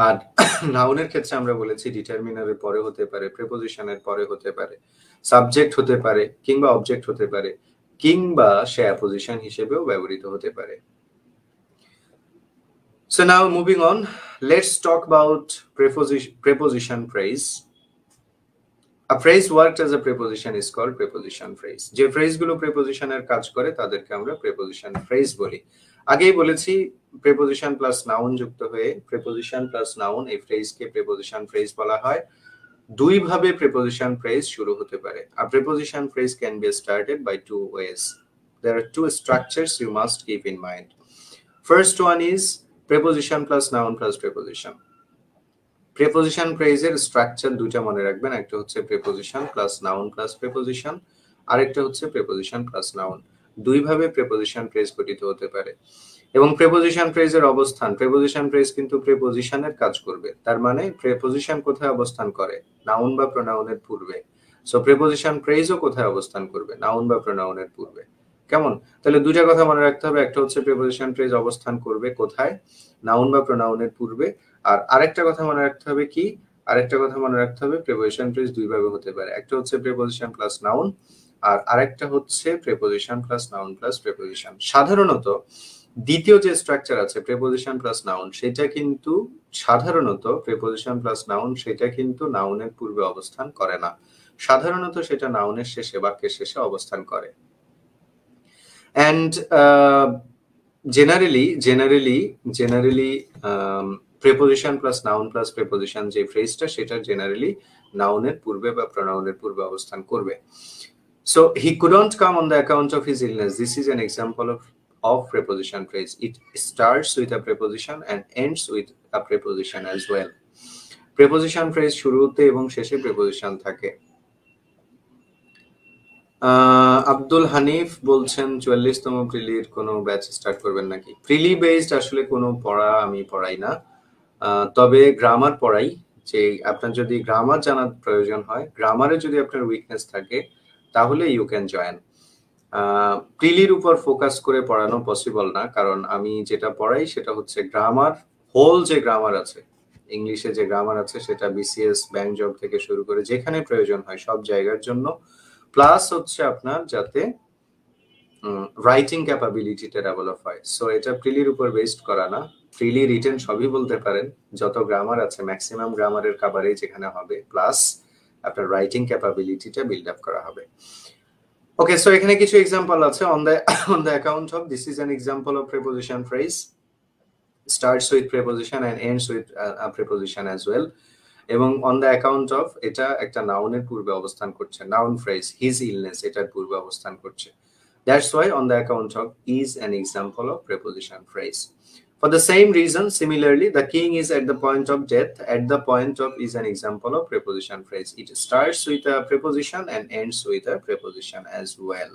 আর নাউনের ক্ষেত্রে আমরা বলেছি ডিটারমিনারের পরে হতে পারে, প্রিপোজিশনের পরে হতে পারে, সাবজেক্ট হতে পারে, কিংবা অবজেক্ট হতে পারে, কিংবা সে অ্যাপোজিশন হিসেবেও ব্যবহৃত হতে পারে। So now moving on, let's talk about preposition phrase. A phrase worked as a preposition is called preposition phrase. যে ফ্রেজগুলো প্রিপোজিশনের কাজ করে তাদেরকে আমরা প্রিপোজিশন ফ্রেজ বলি। আগেই বলেছি প্রিপোজিশন প্লাস নাউন যুক্ত হয়ে প্রিপোজিশন প্লাস নাউন এই ফ্রেজকে প্রিপোজিশন ফ্রেজ বলা হয়। দুই ভাবে প্রিপোজিশন ফ্রেজ শুরু হতে পারে। A preposition phrase can be started by two ways. There are two structures you must keep in mind. First one is preposition plus noun plus preposition. Preposition ফ্রেজের structure দুইটা মনে রাখবেন, একটা হচ্ছে preposition plus noun plus preposition, আরেকটা হচ্ছে preposition plus noun. দুই ভাবে প্রিপোজিশন ফ্রেজ গঠিত হতে পারে। এবং প্রিপোজিশন ফ্রেজের অবস্থান, প্রিপোজিশন ফ্রেজ কিন্তু প্রিপোজিশনের কাজ করবে, তার মানে প্রিপোজিশন কোথায় অবস্থান করে, নাউন বা প্রোনাউনের পূর্বে। সো প্রিপোজিশন ফ্রেজও কোথায় অবস্থান করবে, নাউন বা প্রোনাউনের পূর্বে। কেমন? তাহলে দুইটা কথা মনে রাখতে হবে, একটা হচ্ছে প্রিপোজিশন ফ্রেজ অবস্থান করবে কোথায়, নাউন বা প্রোনাউনের পূর্বে। আর আরেকটা কথা মনে রাখতে হবে কি, আরেকটা কথা মনে রাখতে হবে প্রিপোজিশন ফ্রেজ দুই ভাবে হতে পারে, একটা হচ্ছে প্রিপোজিশন প্লাস নাউন আর আরেকটা হচ্ছে preposition plus noun plus preposition. সাধারণত দ্বিতীয় যে স্ট্রাকচার আছে প্রিপোজিশন প্লাস নাউন, সেটা কিন্তু সাধারণত প্রিপোজিশন প্লাস নাউন সেটা কিন্তু নাউনের পূর্বে অবস্থান করে না, সাধারণত সেটা নাউনের শেষে, বাক্যের শেষে অবস্থান করে। And generally preposition plus noun plus preposition যে ফ্রেজটা সেটা জেনারেলি নাউনের পূর্বে বা প্রোনাউনের পূর্বে অবস্থান করবে। So he couldn't come on the account of his illness. This is an example of preposition phrase. It starts with a preposition and ends with a preposition as well. Preposition phrase শুরুতে এবং শেষে preposition থাকে। আব্দুল হানিফ বলছেন 44তম প্রিলির কোনো batch start করবেন নাকি? প্রিলি based আসলে কোনো পড়া আমি পড়াই না, তবে গ্রামার পড়াই। যে আপনার যদি গ্রামার জানার প্রয়োজন হয়, গ্রামারে যদি আপনার উইকনেস থাকে তাহলে ইউ ক্যান জয়েন। প্রিলির উপর ফোকাস করে পড়ানো পসিবল না, কারণ আমি যেটা পড়াই সেটা হচ্ছে গ্রামার, হোল যে গ্রামার আছে, ইংলিশে যে গ্রামার আছে সেটা বিসিএস, ব্যাংক জব থেকে শুরু করে যেখানে প্রয়োজন হয় সব জায়গার জন্য, প্লাস হচ্ছে আপনার যাতে রাইটিং ক্যাপাবিলিটিটা ডেভেলপ হয়। সো এটা প্রিলির উপর বেসড করা না, প্রিলি রিটেন সবই বলতে পারেন, যত গ্রামার আছে ম্যাক্সিমাম গ্রামারের কভারেজ এখানে হবে, প্লাস আপনার রাইটিং ক্যাপাবিলিটিটা বিল্ড আপ করা হবে। ওকে, সো এখানে কিছু এক্সাম্পল আছে। On the account of, this is an example of preposition phrase, starts with preposition and ends with a preposition as well. এবং অন দ্য অ্যাকাউন্ট অফ এটা একটা নাউনের পূর্বে অবস্থান করছে, নাউন ফ্রেজ হিজ ইলনেস এটার পূর্বে অবস্থান করছে। That's why on the account of is an example of preposition phrase. For the same reason, similarly, the king is at the point of death, at the point of is an example of preposition phrase. It starts with a preposition and ends with a preposition as well.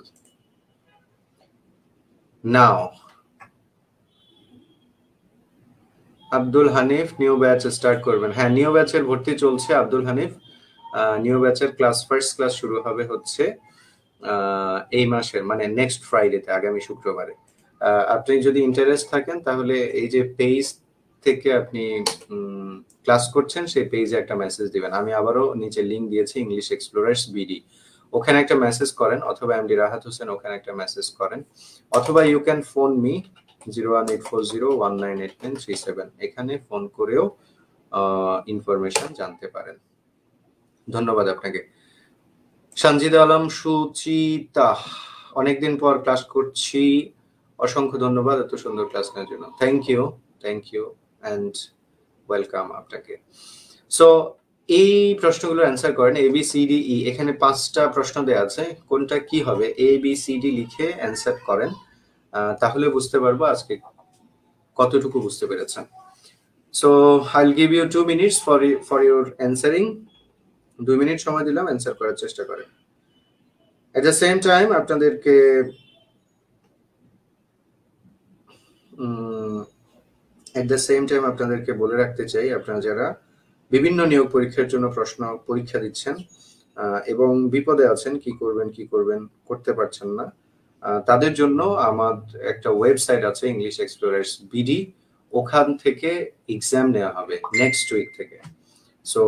Now, Abdul Hanif new batch start করবেন? হ্যাঁ, new ব্যাচের ভর্তি চলছে Abdul Hanif. New ব্যাচের first class শুরু হবে হচ্ছে এই মাসের মানে নেক্সট ফ্রাইডেতে, আগামী শুক্রবারে। আপনি যদি ইন্টারেস্ট থাকেন তাহলে এই যে পেজ থেকে আপনি ক্লাস করছেন সেই পেজে একটা মেসেজ দিবেন। আমি আবারও নিচে লিংক দিয়েছি, ইংলিশ এক্সপ্লোরার্স বিডি, ওখানে একটা মেসেজ করেন, অথবা এমডি রাহাত হোসেন ওখানে একটা মেসেজ করেন, অথবা ইউ ক্যান ফোন মি 01840198937, এখানে ফোন করেও ইনফরমেশন জানতে পারেন। ধন্যবাদ আপনাকে। সঞ্জিদা আলম সুচিতা, অনেকদিন পর ক্লাস করছি, অসংখ্য ধন্যবাদ এত সুন্দর ক্লাস নেওয়ার জন্য। থ্যাংক ইউ অ্যান্ড ওয়েলকাম আপনাকে। সো এই প্রশ্নগুলো অ্যান্সার করেন, A B C D E, এখানে 5টা প্রশ্ন দেওয়া আছে, কোনটা কি হবে এ বি সি ডি লিখে অ্যান্সার করেন। তাহলে বুঝতে পারবো আজকে কতটুকু বুঝতে পেরেছেন। So I'll give you 2 minutes for your answering. 2 minute সময় দিলাম, অ্যান্সার করার চেষ্টা করেন। এট দ্য সেম টাইম আপনাদেরকে বলে রাখতে চাই, আপনারা যারা বিভিন্ন নিয়োগ পরীক্ষার জন্য পরীক্ষা দিচ্ছেন এবং বিপদে আছেন, কি করবেন করতে পারছেন না, তাদের জন্য আমার একটা ওয়েবসাইট আছে, ইংলিশ এক্সপ্লোরার্স বিডি। ওখান থেকে এক্সাম নেওয়া হবে নেক্সট উইক থেকে। সো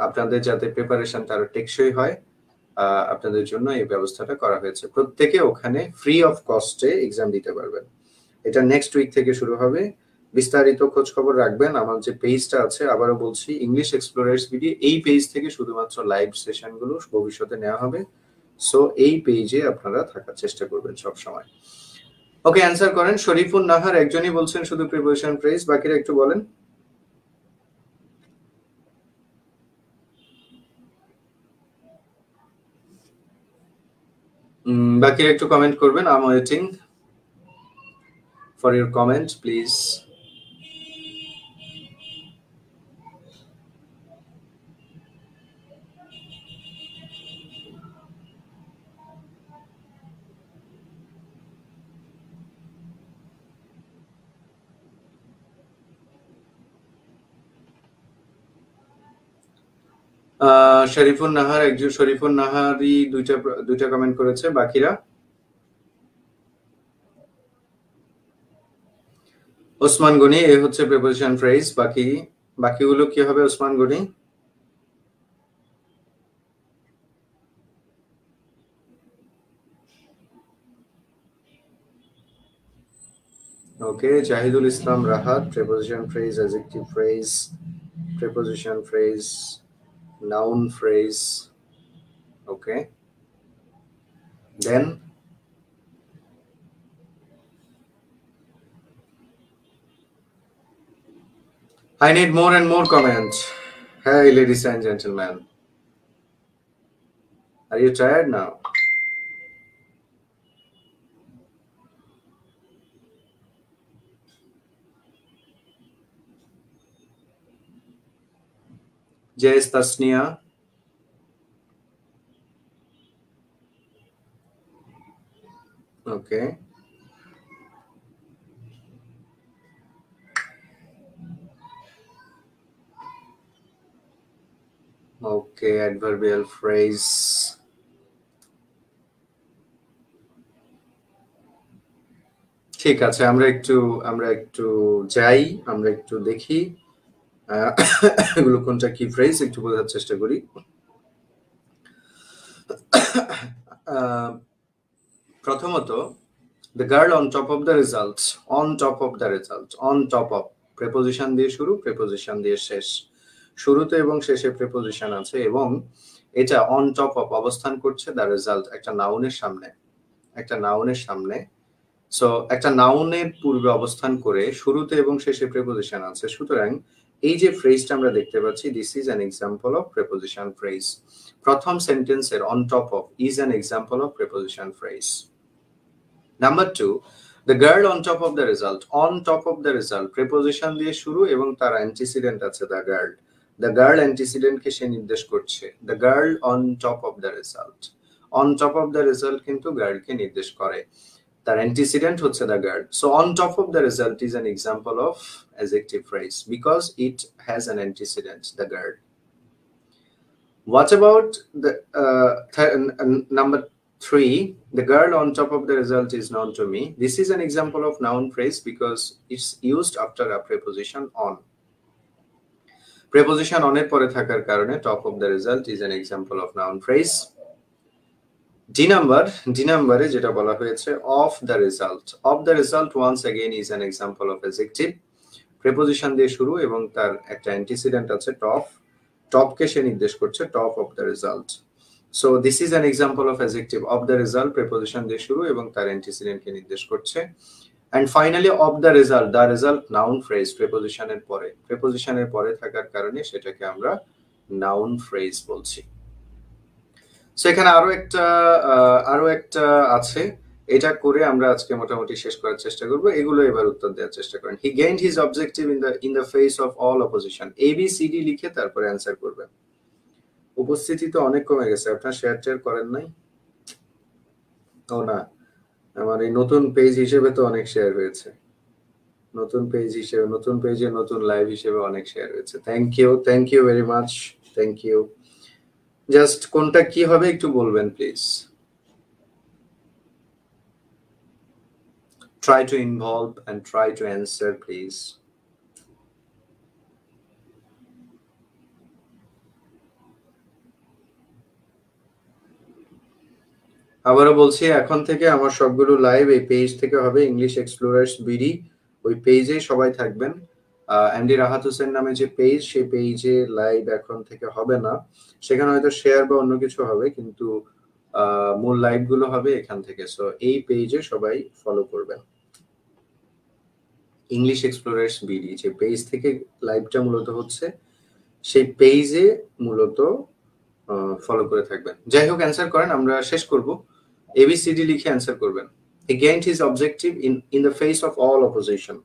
আপনাদের যাতে প্রিপারেশন তার টেকসই হয়, আপনাদের জন্য এই ব্যবস্থাটা করা হয়েছে। প্রত্যেকে ওখানে ফ্রি অফ কস্টে এক্সাম দিতে পারবেন। এটা নেক্সট উইক থেকে শুরু হবে। বিস্তারিত খোঁজ খবর রাখবেন আমার যে পেজটা আছে, আবারও বলছি ইংলিশ এক্সপ্লোরার্স ভিডিও। এই পেজ থেকে শুধুমাত্র লাইভ সেশনগুলো ভবিষ্যতে নেওয়া হবে। সো এই পেজে আপনারা থাকার চেষ্টা করবেন সব সময়। ওকে, অ্যান্সার করেন। শরীফুন নাহার একজনই বলছেন শুধু প্রিপোজিশন ফ্রেজ, বাকিরা একটু বলেন। বাকিরা একটু কমেন্ট করবেন। I am waiting for your comment please. Sharifun নাহারই দুইটা কমেন্ট করেছে। বাকিরা? ওসমান গনি, এ হচ্ছে প্রিপোজিশন ফ্রেজ। বাকিগুলো কি হবে Osman Goni? Okay, Zahidul Islam Rahat, preposition phrase, adjective phrase, preposition phrase, noun phrase. Okay, then I need more and more comments. Hey ladies and gentlemen, are you tired now? Jais Tasnia. Okay. Okay, adverbial phrase. ঠিক আছে, আমরা একটু যাই, আমরা একটু দেখি এগুলো কোনটা কি ফ্রেজ, একটু বোঝার চেষ্টা করি। প্রথমত, the girl on top of the result, on top of the result, on top of, preposition দিয়ে শুরু, প্রেপোজিশন দিয়ে শেষ। শুরুতে এবং শেষে প্রেপোজিশন আছে এবং এটা অন টপ অফ অবস্থান করছে দ্য রেজাল্ট, একটা নাউনের সামনে। সো একটা নাউনের পূর্বে অবস্থান করে শুরুতে এবং শেষে প্রেপোজিশন আছে। সুতরাং এই যে ফ্রেজটা আমরা দেখতে পাচ্ছি, this is an example of preposition phrase. প্রথম সেন্টেন্সের on top of is an example of preposition phrase. Number 2, the girl on top of the result, on top of the result preposition দিয়ে শুরু এবং তার অ্যান্টিসিডেন্ট আছে the girl অ্যান্টিসিডেন্টকে সে নির্দেশ করছে, the girl on top of the result, on top of the result কিন্তু গার্লকে নির্দেশ করে, তার অ্যান্টিসিডেন্ট হচ্ছে the girl. So on top of the result is an example of adjective phrase because it has an antecedent, the girl. What about the number 3, the girl on top of the result is known to me. This is an example of noun phrase because it's used after a preposition on. Preposition on এর পরে থাকার কারণে top of the result is an example of noun phrase. D number যেটা বলা হয়েছে of the result once again is an example of adjective. Preposition দিয়ে শুরু এবং তার একটা antecedent আছে top কে সে নির্দেশ করছে, top of the result. So this is an example of adjective of the result, preposition দিয়ে শুরু এবং তার antecedent কে নির্দেশ করছে। And finally of the result noun phrase, preposition এর পরে থাকার কারণে সেটাকে আমরা noun phrase বলছি। সো এখানে আরো একটা আছে, এটা করে আমরা আজকে মোটামুটি শেষ করার চেষ্টা করব। এগুলো এবার উত্তর দেওয়ার চেষ্টা করেন। He gained his objective in the face of all opposition. ABCD লিখে তারপরে অ্যান্সার করবেন। উপস্থিতি তো অনেক কমে গেছে, আপনার শেয়ার টেয়ার করেন নাই? ও না, আমার এই নতুন পেজ হিসেবে তো অনেক শেয়ার হয়েছে, নতুন পেজ হিসেবে, নতুন পেজে নতুন লাইভ হিসেবে অনেক শেয়ার হয়েছে। Thank you very much, thank you. Just কোনটা কি হবে একটু বলবেন please. Try to involve and try to answer, please. আবারও বলছি, এখন থেকে আমার সবগুলো লাইভ এই পেজ থেকে হবে, ইংলিশ এক্সপ্লোরার্স বিডি। ওই পেজে সবাই থাকবেন। অ্যান্ডি রাহাত হোসেন নামে যে পেজ, সেই পেজে লাইভ এখন থেকে হবে না, সেখানে হয়তো শেয়ার বা অন্য কিছু হবে, কিন্তু মূল লাইভ গুলো হবে এখান থেকে। সো এই পেজে সবাই ফলো করবেন, ইংলিশ এক্সপ্লোরার্স বিডি যে পেজ থেকে লাইভটা মূলত হচ্ছে, সেই পেজে মূলত ফলো করে থাকবেন। যাই হোক, অ্যান্সার করেন, আমরা শেষ করব। ABCD লিখে অ্যান্সার করবেন। He gained his objective in the face of all opposition.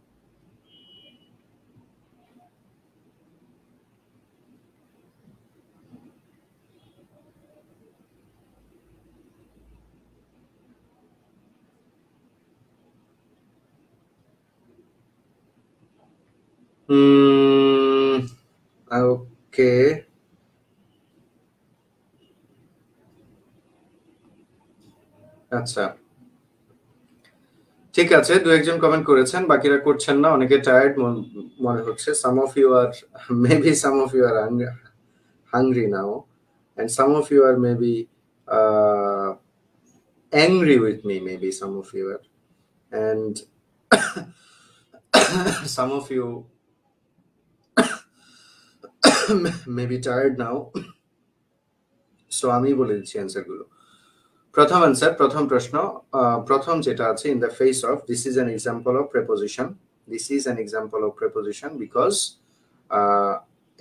Okay. আচ্ছা, ঠিক আছে, দু একজন কমেন্ট করেছেন, বাকিরা করছেন না, অনেকে টায়ার্ড মনে হচ্ছে। Some of you are maybe some of you are hungry now, and some of you are maybe angry with me, maybe some of you are, and some of you maybe tired now. So আমি বলে দিচ্ছি answer গুলো। প্রথম answer, প্রথম প্রশ্ন, প্রথম যেটা আছে, in the face of, this is an example of preposition. This is an example of preposition because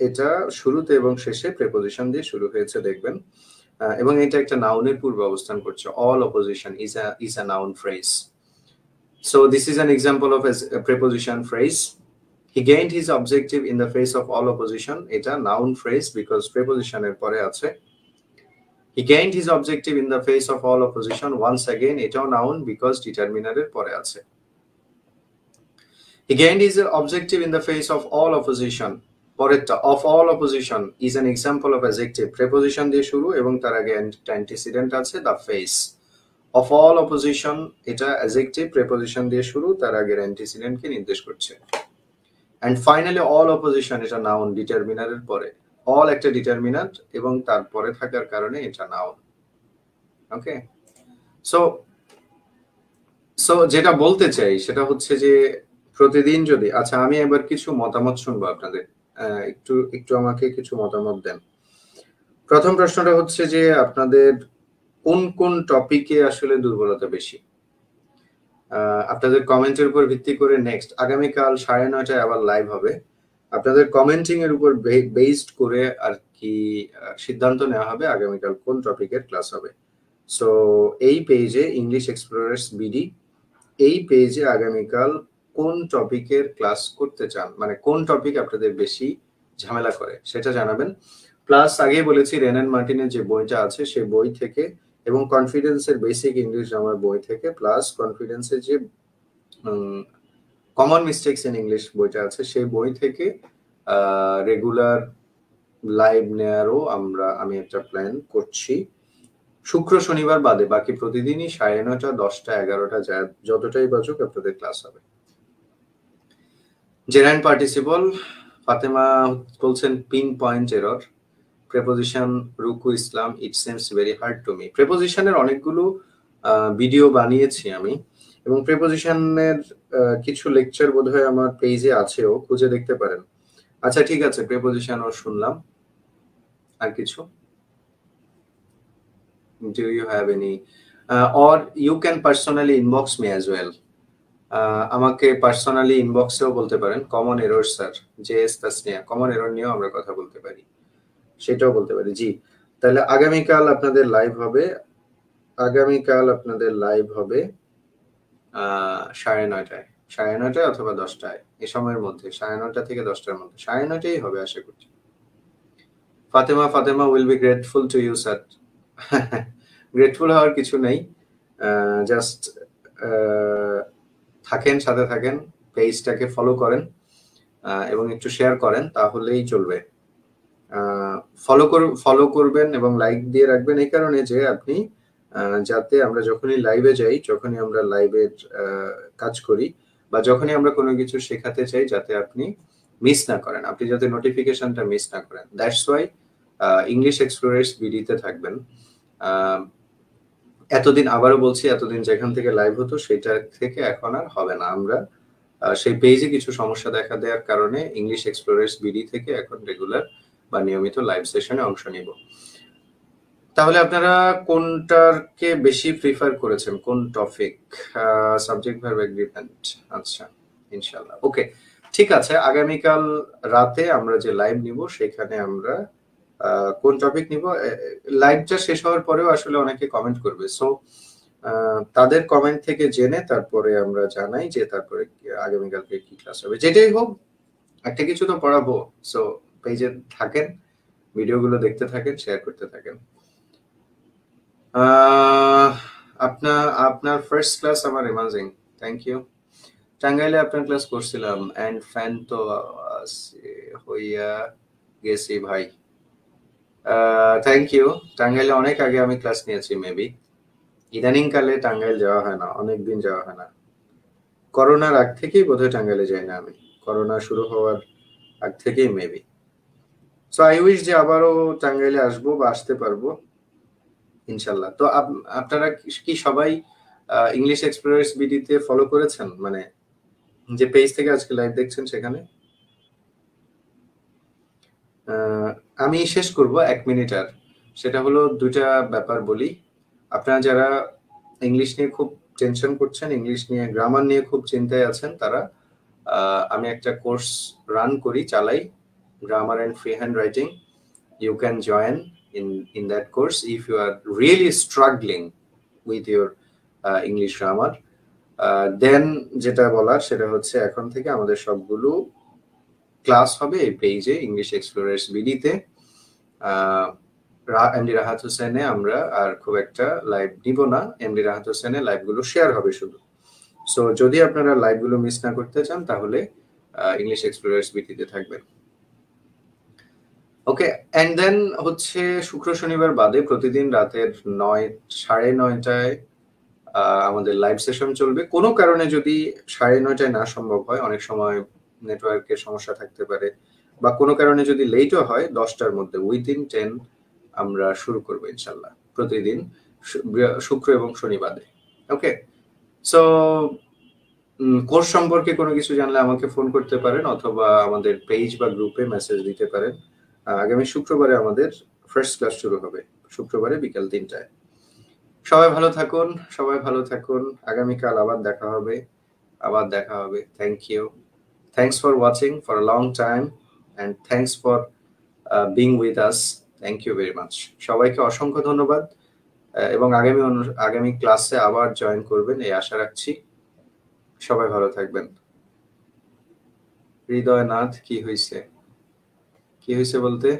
এটা শুরুতে এবং শেষে প্রেপোজিশন দিয়ে শুরু হয়েছে, দেখবেন। এবং এটা একটা নাউনের পূর্বে অবস্থান করছে। All opposition is a noun phrase. So this is an example of a preposition phrase. He gained his objective in the face of all opposition. এটা নাউন ফ্রেজ বিকজ প্রেপোজিশনের পরে আছে। He gained his objective in the face of all opposition. Once again, এটাও noun because determiner এর পরে আছে। He gained his objective in the face of all opposition. পরেরটা, of all opposition, is an example of adjective. Preposition দিয়ে শুরু এবং তার আগে antecedent আছে, the face. Of all opposition, এটা adjective, preposition দিয়ে শুরু, তার আগের antecedent কে নির্দেশ করছে। And finally, all opposition, এটা noun, determiner এর পরে। all একটা ডিটারমিন্যান্ট এবং তারপরে থাকার কারণে এটা নাউন। ওকে, সো যেটা বলতে চাই সেটা হচ্ছে যে প্রতিদিন যদি, আচ্ছা আমি এবার কিছু মতামত শুনবো আপনাদের, একটু আমাকে কিছু মতামত দেন। প্রথম প্রশ্নটা হচ্ছে যে আপনাদের কোন কোন টপিকে আসলে দুর্বলতা বেশি? আপনাদের কমেন্টের উপর ভিত্তি করে নেক্সট আগামীকাল 9:30টায় আবার লাইভ হবে। আপনাদের কমেন্টিং এর উপর বেসড করে আর কি সিদ্ধান্ত নেওয়া হবে আগামীকাল কোন টপিকের ক্লাস হবে। সো এই পেজে ইংলিশ এক্সপ্লোরার্স বিডি, এই পেজে আগামীকাল কোন টপিকের ক্লাস করতে চান, মানে কোন টপিক আপনাদের বেশি ঝামেলা করে সেটা জানাবেন। প্লাস আগে বলেছি রেনান মার্টিনের যে বইটা আছে সেই বই থেকে এবং কনফিডেন্সের বেসিক ইংলিশ গ্রামার বই থেকে, প্লাস কনফিডেন্সের যে কমন মিস্টেকস ইন ইংলিশ বইটা আছে সেই বই থেকে রেগুলার লাইভ নেয়ারও আমি একটা প্ল্যান করছি। শুক্র শনিবার বাদে বাকি প্রতিদিনই 9:30, 10টা, 11টা যতটাই বাজুক আপনাদের ক্লাস হবে। জেরান্ড পার্টিসিপল ফাতেমা বলছেন pin point error. Preposition Ruku Islam, it seems very hard to me. প্রেপোজিশনের অনেকগুলো ভিডিও বানিয়েছি আমি, এবং প্রেপোজিশনের কিছু লেকচার বোধহয় আমার পেজে আছেও, খুঁজে দেখতে পারেন। আচ্ছা ঠিক আছে, প্রেপোজিশনও শুনলাম। আর কিছু? Do you have any or you can personally inbox me as well. আমাকে পার্সোনালি ইনবক্সেও বলতে পারেন। Common error sir, JS Tasnia, common error নিয়েও আমরা কথা বলতে পারি, সেটাও বলতে পারি। জি, তাহলে আগামীকাল আপনাদের লাইভ হবে, 9:30টায়, 9:30টায় অথবা 10টায়, এই সময়ের মধ্যে 9:30 থেকে 10টার মধ্যে। 9:30টাই হবে আশা করছি। Fatema will be grateful to you sir. Grateful হওয়ার কিছু নেই, জাস্ট থাকেন, সাথে থাকেন, পেজটাকে ফলো করেন এবং একটু শেয়ার করেন, তাহলেই চলবে। ফলো করবেন এবং লাইক দিয়ে রাখবেন এই কারণে যে আপনি যাতে আমরা যখনই লাইভে যাই, যখনই আমরা লাইভের কাজ করি বা যখনই আমরা কোনো কিছু শেখাতে চাই, যাতে আপনি মিস না করেন, আপনি যাতে নোটিফিকেশনটা মিস না করেন। দ্যাটস ওয়াই ইংলিশ এক্সপ্লোরার্স বিডিতে থাকবেন। এতদিন, আবারও বলছি, এতদিন যেখান থেকে লাইভ হতো সেটা থেকে এখন আর হবে না। আমরা সেই পেজে কিছু সমস্যা দেখা দেওয়ার কারণে ইংলিশ এক্সপ্লোরার্স বিডি থেকে এখন রেগুলার বা নিয়মিত লাইভ সেশনে অংশ নিব। তাহলে আপনারা কোনটাকে বেশি প্রিফার করেছেন, কোন টপিক? Subject verb agreement. আচ্ছা, ইনশাআল্লাহ। ওকে, ঠিক আছে। আগামীকাল রাতে আমরা যে লাইভ নিব সেখানে আমরা কোন টপিক নিব, লাইভটা শেষ হওয়ার পরেও আসলে অনেকে কমেন্ট করবে, সো তাদের কমেন্ট থেকে জেনে তারপরে আমরা জানাই যে তারপরে আগামীকালকে কি ক্লাস হবে। যেটাই হোক, একটা কিছু তো পড়াবো। সো পেজে থাকেন, ভিডিওগুলো দেখতে থাকেন, শেয়ার করতে থাকেন। আপনার ফার্স্ট ক্লাস আমার অ্যামেজিং, থ্যাংক ইউ। টাঙ্গাইলে আপনার ক্লাস করছিলাম এন্ড ফ্যান তো হইয়া গেছি ভাই। Thank you. টাঙ্গাইলে অনেক আগে আমি ক্লাস নিয়েছি, মেবি। ইদানিং কালে টাঙ্গাইল যাওয়া হয় না, অনেকদিন যাওয়া হয় না। করোনার আগ থেকেই বোধহয় টাঙ্গাইলে যাই না আমি, করোনা শুরু হওয়ার আগ থেকেই মেবি। সো আই উইশ যে আবারও টাঙ্গাইলে আসবো বা আসতে পারবো ইনশাল্লাহ। তো আপনারা কি সবাই ইংলিশ এক্সপ্লোরার্স বিডিতে ফলো করেছেন, মানে যে পেজ থেকে আজকে লাইভ দেখছেন সেখানে? আমি শেষ করব 1 মিনিট আর, সেটা হলো দুইটা ব্যাপার বলি। আপনারা যারা ইংলিশ নিয়ে খুব টেনশন করছেন, ইংলিশ নিয়ে, গ্রামার নিয়ে খুব চিন্তায় আছেন, তারা আমি একটা কোর্স রান করি, চালাই, grammar and free hand writing. You can join in that course if you are really struggling with your English grammar. Then যেটা বলার সেটা হচ্ছে এখন থেকে আমাদের সবগুলো ক্লাস হবে এই পেজে, ইংলিশ এক্সপ্লোরার্স বিডিতে। এমডি রাহাত হোসেনে আমরা আর খুব একটা লাইভ নিব না, এমডি রাহাত হোসেনে লাইভগুলো শেয়ার হবে শুধু। সো যদি আপনারা লাইভগুলো মিস না করতে চান তাহলে ইংলিশ এক্সপ্লোরার্স বিডিতে থাকবেন। ওকে, এন্ড দেন হচ্ছে শুক্র শনিবার বাদে প্রতিদিন রাতের 9:30টায় আমাদের লাইভ সেশন চলবে। কোনো কারণে যদি 9:30টায় না সম্ভব হয়, অনেক সময় নেটওয়ার্কের সমস্যা থাকতে পারে, বা কোনো কারণে যদি লেটও হয়, 10টার মধ্যে উইদিন 10 আমরা শুরু করবো ইনশাল্লাহ, প্রতিদিন শুক্র এবং শনিবারে। ওকে, সো কোর্স সম্পর্কে কোনো কিছু জানলে আমাকে ফোন করতে পারেন অথবা আমাদের পেজ বা গ্রুপে মেসেজ দিতে পারেন। আগামী শুক্রবারে আমাদের ফার্স্ট ক্লাস শুরু হবে, শুক্রবারে বিকাল 3টায়। সবাই ভালো থাকুন, সবাই ভালো থাকুন। আগামীকাল আবার দেখা হবে। Thank you, thanks for watching for a long time and thanks for being with us. Thank you very much. সবাইকে অসংখ্য ধন্যবাদ এবং আগামী ক্লাসে আবার জয়েন করবেন এই আশা রাখছি। সবাই ভালো থাকবেন। হৃদয়নাথ, কি হয়েছে বলতে?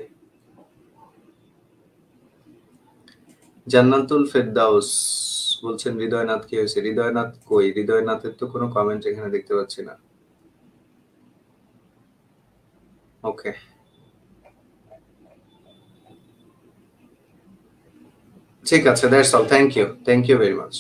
জান্নাতুল ফেরদাউস বলছেন হৃদয়নাথ কি হয়েছে? হৃদয়নাথ কই? হৃদয়নাথের তো কোনো কমেন্ট এখানে দেখতে পাচ্ছি না। ওকে, ঠিক আছে, that's all. Thank you very much.